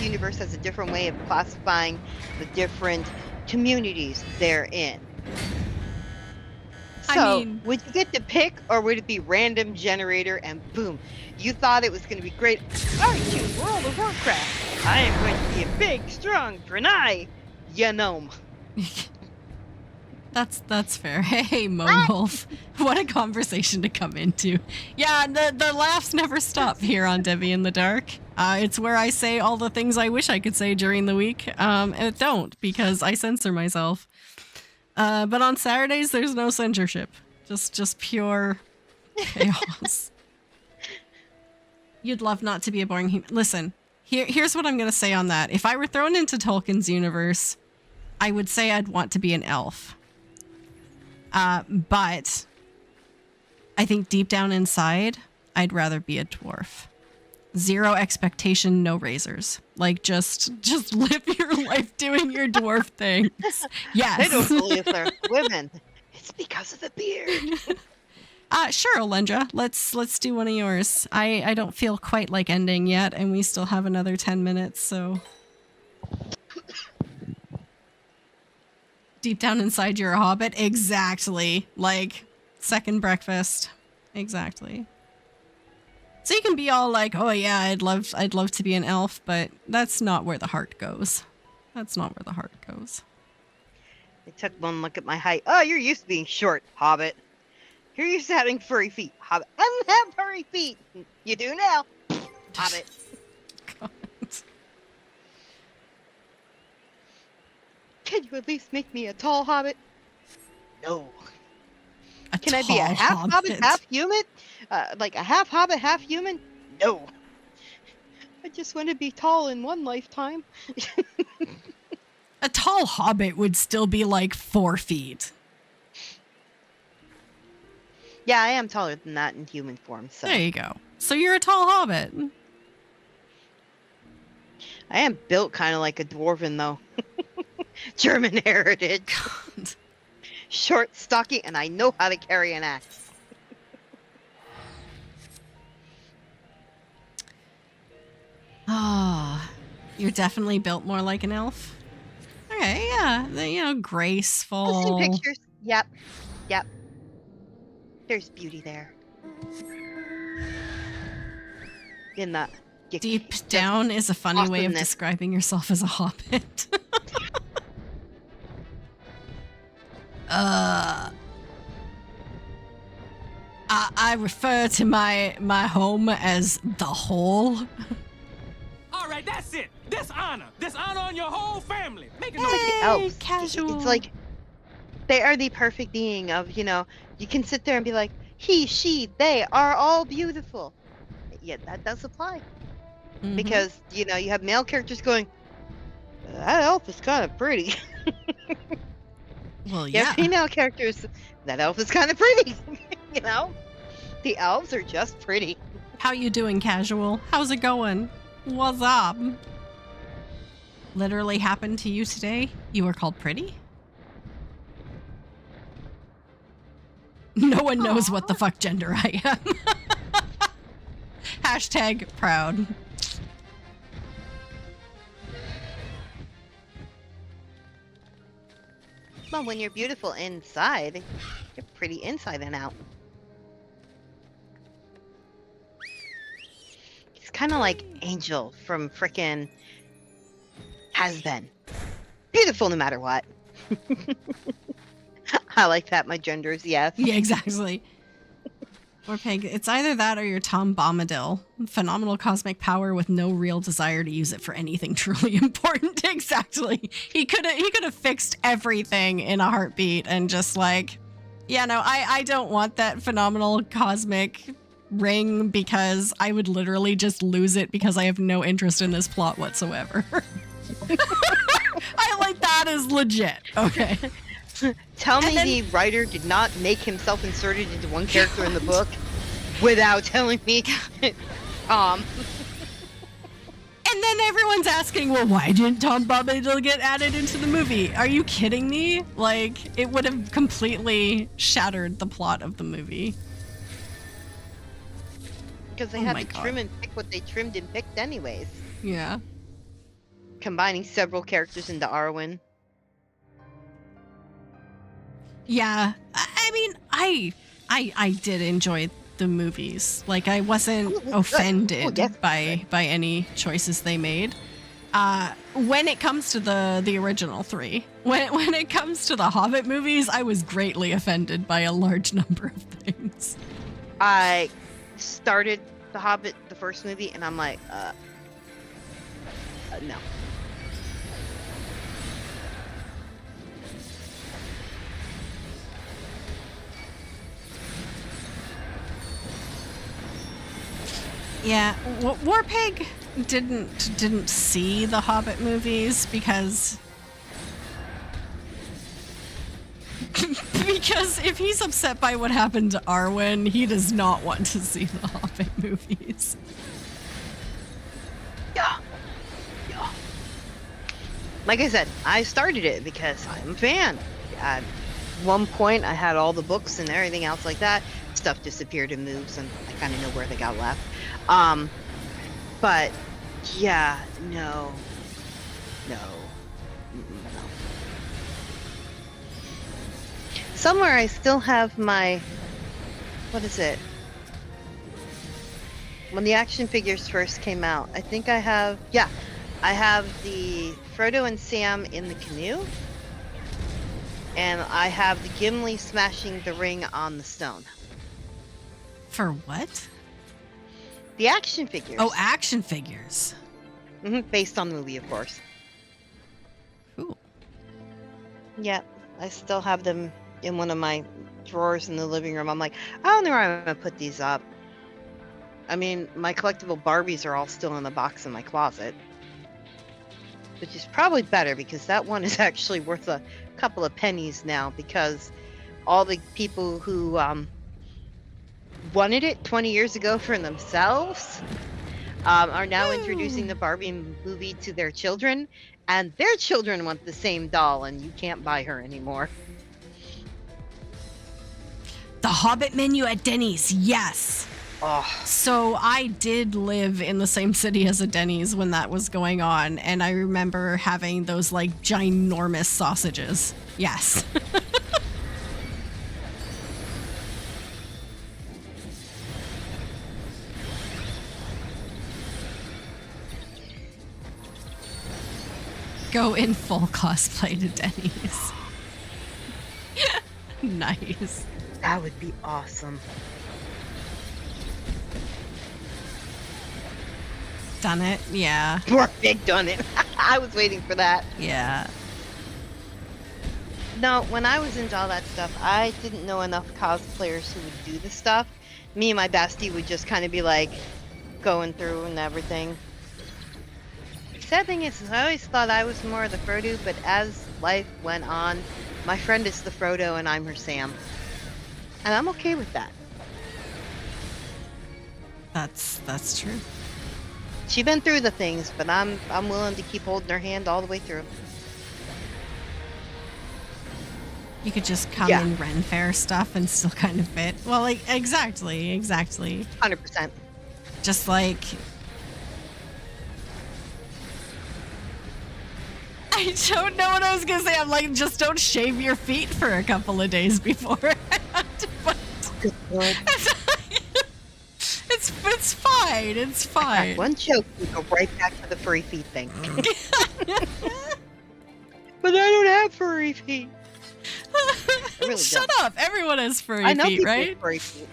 universe has a different way of classifying the different communities they're in. So, would you get to pick, or would it be random generator and boom? You thought it was going to be great. I choose World of Warcraft. I am going to be a big, strong Draenei gnome. That's fair. Hey, Monwolf. What a conversation to come into. Yeah, the laughs never stop here on Debbie in the Dark. It's where I say all the things I wish I could say during the week. And it don't, because I censor myself. But on Saturdays, there's no censorship. Just pure chaos. You'd love not to be a boring human. Listen, here's what I'm going to say on that. If I were thrown into Tolkien's universe, I would say I'd want to be an elf. But I think deep down inside, I'd rather be a dwarf. Zero expectation, no razors. Like just live your life doing your dwarf things. Yes. They don't believe they're women. It's because of the beard. Sure, Alendra. Let's do one of yours. I don't feel quite like ending yet, and we still have another 10 minutes, so. Deep down inside you're a hobbit? Exactly. Like, second breakfast. Exactly. So you can be all like, oh yeah, I'd love to be an elf, but that's not where the heart goes. That's not where the heart goes. I took one look at my height. Oh, you're used to being short, hobbit. You're used to having furry feet, hobbit. I don't have furry feet. You do now, hobbit. God. Can you at least make me a tall hobbit? No. Can I be a tall half hobbit, half human? Like a half hobbit, half human? No. I just want to be tall in one lifetime. A tall hobbit would still be like 4 feet. Yeah, I am taller than that in human form, so. There you go. So you're a tall hobbit. I am built kind of like a dwarven, though. German heritage. God. Short, stocky, and I know how to carry an axe. Ah, you're definitely built more like an elf. Okay, yeah, graceful. Posting pictures. Yep. There's beauty there. In that. Deep down is a funny way of awesomeness. describing yourself as a hobbit. I refer to my home as the hole. All right, that's it. Dishonor on your whole family. Make it no. Like the elves. Casual. It's like they are the perfect being of, you can sit there and be like, he, she, they are all beautiful. Yeah, that does apply. Mhm. Because, you have male characters going, that elf is kind of pretty. Well, You yeah. have female characters, that elf is kind of pretty. The elves are just pretty. How you doing, casual? How's it going? What's up? Literally happened to you today? You were called pretty? No one knows what the fuck gender I am. Hashtag proud. Well, when you're beautiful inside, you're pretty inside and out. It's kind of like Angel from frickin' Has Been. Beautiful no matter what. I like that. My gender is yes. Yeah, exactly. Or Peg, it's either that or you're Tom Bombadil. Phenomenal cosmic power with no real desire to use it for anything truly important. Exactly. He could have fixed everything in a heartbeat and just like, yeah, no, I don't want that phenomenal cosmic ring because I would literally just lose it because I have no interest in this plot whatsoever. I like that is legit. Okay. Tell me the writer did not make himself inserted into one character in the book without telling me. And then everyone's asking, well, why didn't Tom Bombadil get added into the movie? Are you kidding me? Like, it would have completely shattered the plot of the movie. Because they Oh had my to God. trim and pick what they trimmed and picked anyways. Yeah. Combining several characters into Arwen. Yeah. I mean, I did enjoy the movies. Like, I wasn't offended yes. by any choices they made. When it comes to the original 3, when it comes to the Hobbit movies, I was greatly offended by a large number of things. I started The Hobbit, the first movie, and I'm like, no. Yeah, Warpig didn't see the Hobbit movies because if he's upset by what happened to Arwen, he does not want to see the Hobbit movies. like I said, I started it because I'm a fan. At one point, I had all the books and everything else like that. Stuff disappeared and moves, and I kind of know where they got left. But yeah, no. Somewhere I still have my, what is it? When the action figures first came out, I think I have the Frodo and Sam in the canoe, and I have the Gimli smashing the ring on the stone. For what? The action figures. Oh, action figures. Based on the movie, of course. Cool. Yeah, I still have them in one of my drawers in the living room. I'm like, I don't know where I'm gonna put these up. I mean, my collectible Barbies are all still in the box in my closet, which is probably better because that one is actually worth a couple of pennies now, because all the people who wanted it 20 years ago for themselves are now introducing the Barbie movie to their children, and their children want the same doll, and you can't buy her anymore. The Hobbit menu at Denny's, yes. Oh. So I did live in the same city as a Denny's when that was going on, and I remember having those like ginormous sausages. Yes. Go in full cosplay to Denny's. Nice. That would be awesome. Done it? Yeah. More big done it. I was waiting for that. Yeah. No, when I was into all that stuff, I didn't know enough cosplayers who would do the stuff. Me and my bestie would just kind of be like going through and everything. Sad thing is, I always thought I was more of the Frodo, but as life went on, my friend is the Frodo and I'm her Sam. And I'm okay with that. That's true. She's been through the things, but I'm willing to keep holding her hand all the way through. You could just come Yeah. in Ren Fair stuff and still kind of fit. Well, like, exactly. 100%. Just like... I don't know what I was gonna say. I'm like, just don't shave your feet for a couple of days before. Good Lord. It's fine. It's fine. One joke, we go right back to the furry feet thing. But I don't have furry feet. really Shut up. Everyone has furry I know feet, people right? with furry feet.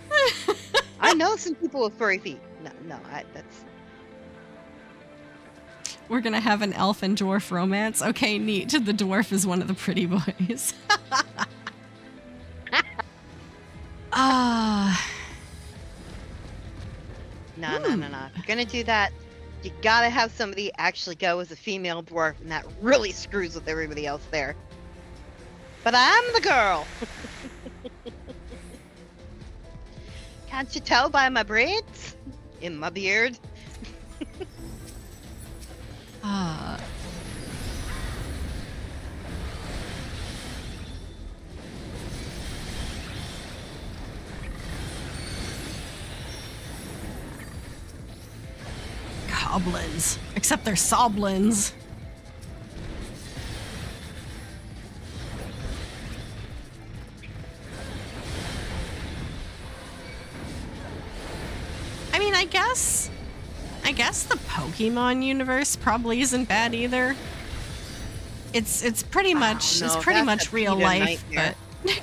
I know some people with furry feet. No, that's... We're gonna have an elf and dwarf romance. Okay, neat. The dwarf is one of the pretty boys. Ah. No. If you're gonna do that, you gotta have somebody actually go as a female dwarf, and that really screws with everybody else there. But I'm the girl. Can't you tell by my braids? In my beard? Ah. Goblins. Except they're soblins. I mean, I guess the Pokemon universe probably isn't bad either. It's pretty much no, it's pretty that's much a real PETA life, nightmare. but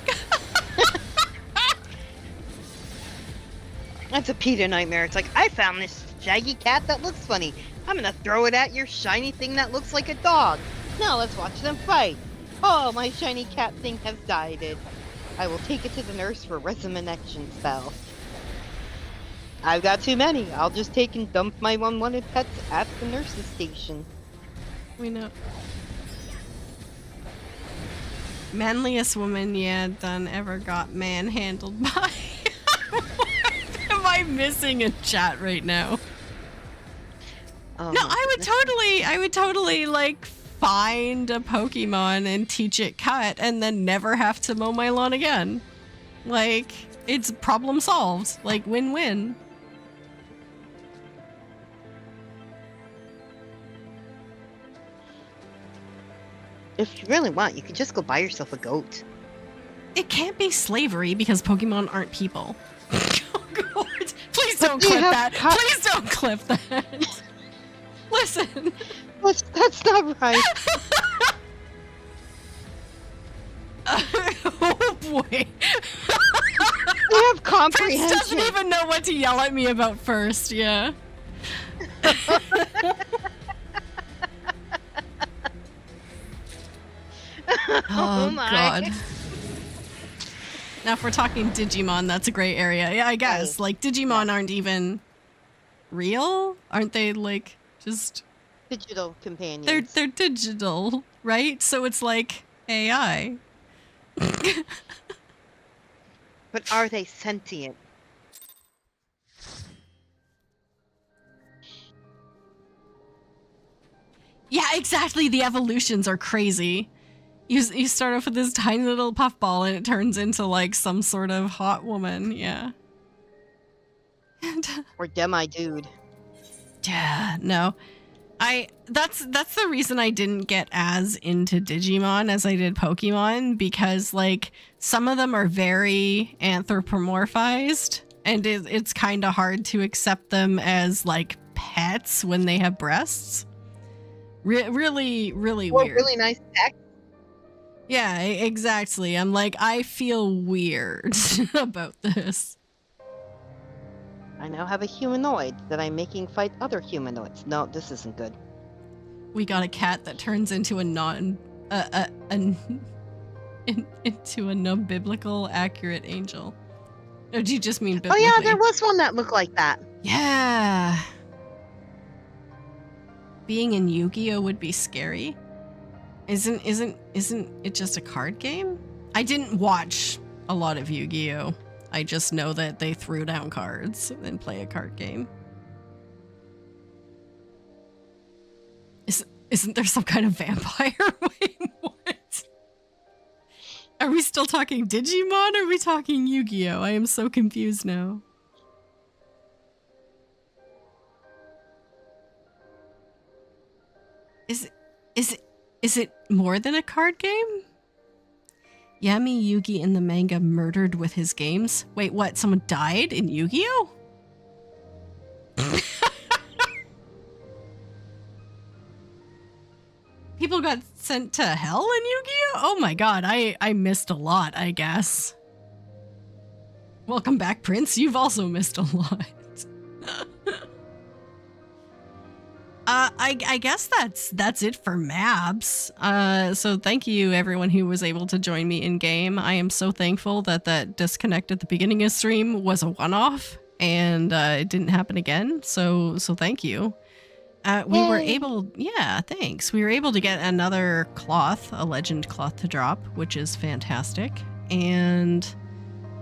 That's a PETA nightmare. It's like, I found this shaggy cat that looks funny. I'm gonna throw it at your shiny thing that looks like a dog. Now let's watch them fight. Oh, my shiny cat thing has died. I will take it to the nurse for resurrection spell. I've got too many. I'll just take and dump my unwanted pets at the nurse's station. we know. Manliest woman done ever got manhandled by. What am I missing in chat right now? Oh, No, my I would goodness. totally like find a Pokemon and teach it cut and then never have to mow my lawn again. Like, it's problem solved. Like, win-win. If you really want, you could just go buy yourself a goat. It can't be slavery because Pokemon aren't people. Oh, God. Please don't do you clip have that. Please don't clip that. Listen. That's not right. Oh, boy. You have Prince comprehension. doesn't even know what to yell at me about first, yeah. Oh my. God. Now if we're talking Digimon, that's a gray area. Yeah, I guess. Right. Like, Digimon aren't even real? Aren't they, like, just... Digital companions. They're digital, right? So it's like AI. But are they sentient? Yeah, exactly. The evolutions are crazy. You start off with this tiny little puffball and it turns into like some sort of hot woman. Yeah. Or demi-dude. Yeah, no. That's the reason I didn't get as into Digimon as I did Pokemon, because like some of them are very anthropomorphized and it's kind of hard to accept them as like pets when they have breasts. Really Or weird. really nice tech. Yeah, exactly. I'm like, I feel weird about this. I now have a humanoid that I'm making fight other humanoids. No, this isn't good. We got a cat that turns into a into a non-biblical accurate angel. Or do you just mean Oh biblically? yeah, there was one that looked like that. Yeah. Being in Yu-Gi-Oh would be scary. Isn't it just a card game? I didn't watch a lot of Yu-Gi-Oh. I just know that they threw down cards and play a card game. Isn't there some kind of vampire? Wait, what? Are we still talking Digimon or are we talking Yu-Gi-Oh? I am so confused now. Is it more than a card game? Yami Yugi in the manga murdered with his games? Wait, what? Someone died in Yu-Gi-Oh? People got sent to hell in Yu-Gi-Oh? Oh my god, I missed a lot, I guess. Welcome back, Prince. You've also missed a lot. I guess that's it for maps. So thank you everyone who was able to join me in game. I am so thankful that disconnect at the beginning of stream was a one-off and it didn't happen again. So thank you. We were able, yeah, thanks. We were able to get another cloth, a legend cloth to drop, which is fantastic. And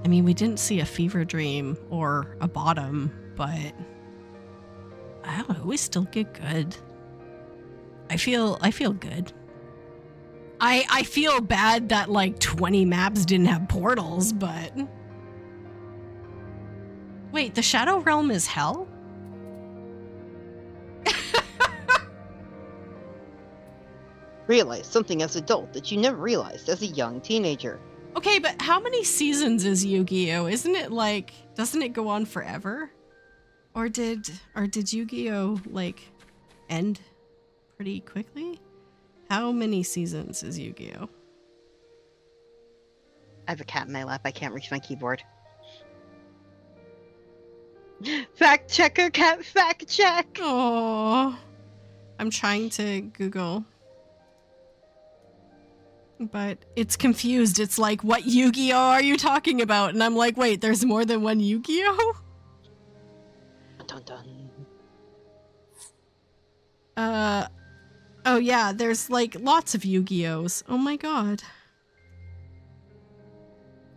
I mean, we didn't see a fever dream or a bottom, but I don't know, we still get good. I feel good. I feel bad that like 20 maps didn't have portals, but wait, the Shadow Realm is hell? Realize something as adult that you never realized as a young teenager. Okay, but how many seasons is Yu-Gi-Oh? Isn't it like, doesn't it go on forever? Or did Yu-Gi-Oh like end pretty quickly? How many seasons is Yu-Gi-Oh? I have a cat in my lap. I can't reach my keyboard. Fact checker, cat fact check. Oh, I'm trying to Google. But it's confused. It's like, what Yu-Gi-Oh are you talking about? And I'm like, wait, there's more than one Yu-Gi-Oh? Dun dun. Oh yeah, there's like lots of Yu-Gi-Ohs. Oh my god.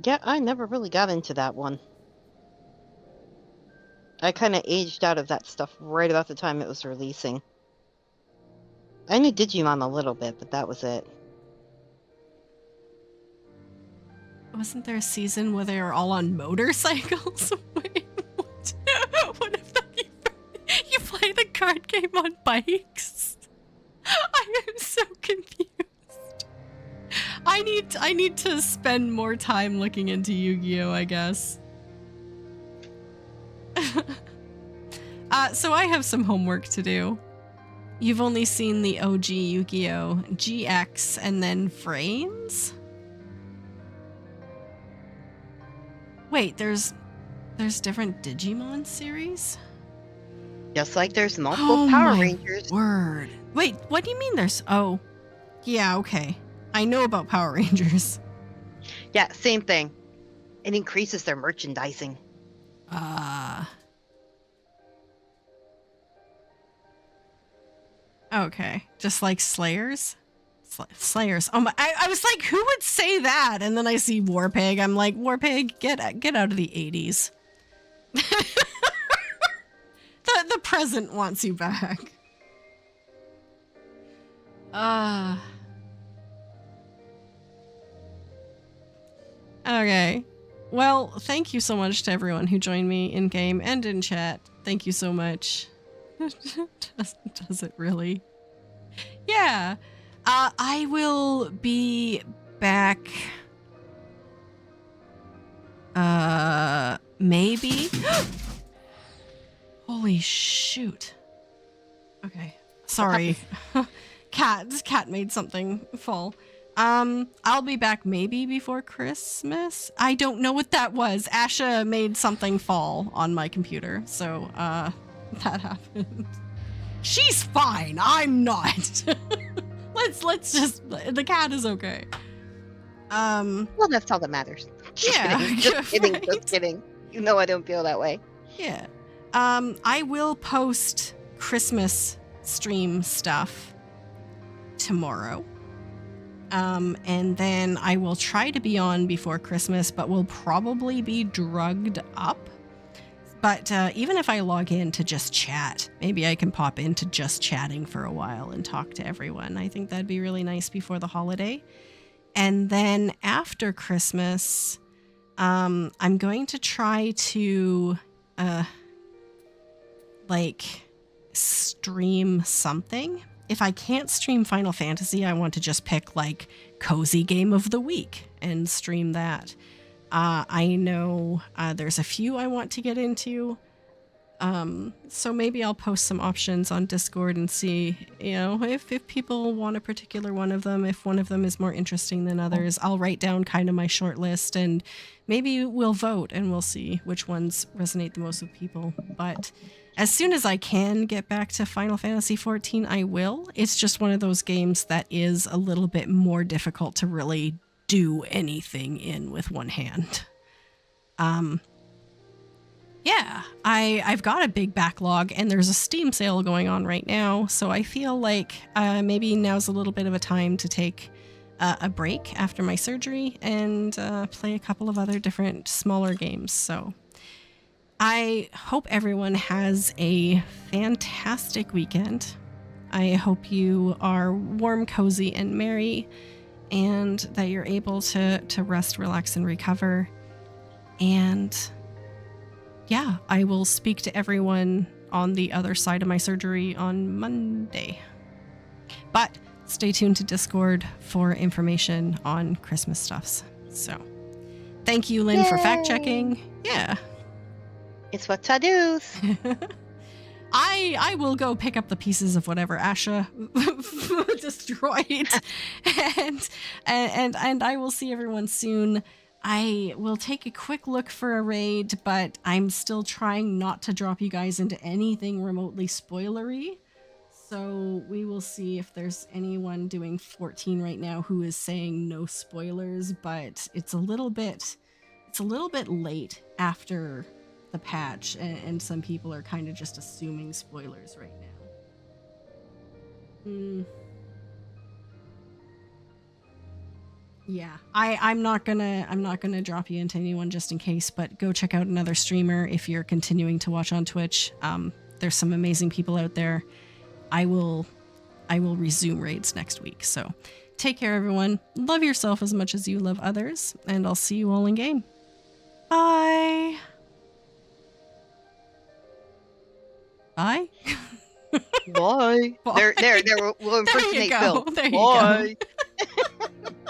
Yeah, I never really got into that one. I kind of aged out of that stuff right about the time it was releasing. I knew Digimon a little bit, but that was it. Wasn't there a season where they were all on motorcycles? Wait, what? What if you play the card game on bikes? I am so confused. I need to spend more time looking into Yu-Gi-Oh, I guess. So I have some homework to do. You've only seen the OG Yu-Gi-Oh, GX, and then Frames? Wait, there's different Digimon series? Just like there's multiple Power my Rangers. Word. Wait, what do you mean there's... Oh, yeah, okay. I know about Power Rangers. Yeah, same thing. It increases their merchandising. Okay. Just like Slayers? Slayers. Oh my, I was like, who would say that? And then I see Warpig. I'm like, Warpig, get out of the 80s. The present wants you back. Okay. Well, thank you so much to everyone who joined me in game and in chat. Thank you so much. Does it really? Yeah. I will be back. Maybe. Holy shoot. Okay. Sorry. Cat made something fall. I'll be back maybe before Christmas. I don't know what that was. Asha made something fall on my computer, so that happened. She's fine. I'm not. Let's just, the cat is okay. Well, that's all that matters. Yeah. Just kidding. Right? Just kidding. You know I don't feel that way. Yeah. I will post Christmas stream stuff tomorrow. And then I will try to be on before Christmas, but will probably be drugged up. But even if I log in to just chat, maybe I can pop into just chatting for a while and talk to everyone. I think that'd be really nice before the holiday. And then after Christmas, I'm going to try to stream something. If I can't stream Final Fantasy, I want to just pick like Cozy Game of the Week and stream that. I know there's a few I want to get into. So maybe I'll post some options on Discord and see, if people want a particular one of them, if one of them is more interesting than others. I'll write down kind of my short list and maybe we'll vote and we'll see which ones resonate the most with people. But as soon as I can get back to Final Fantasy XIV, I will. It's just one of those games that is a little bit more difficult to really do anything in with one hand. Yeah, I've got a big backlog and there's a Steam sale going on right now, so I feel like maybe now's a little bit of a time to take a break after my surgery and play a couple of other different smaller games. So I hope everyone has a fantastic weekend. I hope you are warm, cozy, and merry, and that you're able to rest, relax, and recover. And yeah, I will speak to everyone on the other side of my surgery on Monday. But stay tuned to Discord for information on Christmas stuffs. So thank you, Lynn, for fact checking. Yeah. It's what I do. I will go pick up the pieces of whatever Asha destroyed, and I will see everyone soon. I will take a quick look for a raid, but I'm still trying not to drop you guys into anything remotely spoilery. So we will see if there's anyone doing 14 right now who is saying no spoilers, but it's a little bit late after the patch, and some people are kind of just assuming spoilers right now. Yeah, I'm not gonna drop you into anyone just in case, but go check out another streamer if you're continuing to watch on Twitch. There's some amazing people out there. I will I will resume raids next week. So take care, everyone. Love yourself as much as you love others, and I'll see you all in game. Bye. Bye. Bye. Bye. There. We'll There you impersonate go. Phil. There you Bye. go.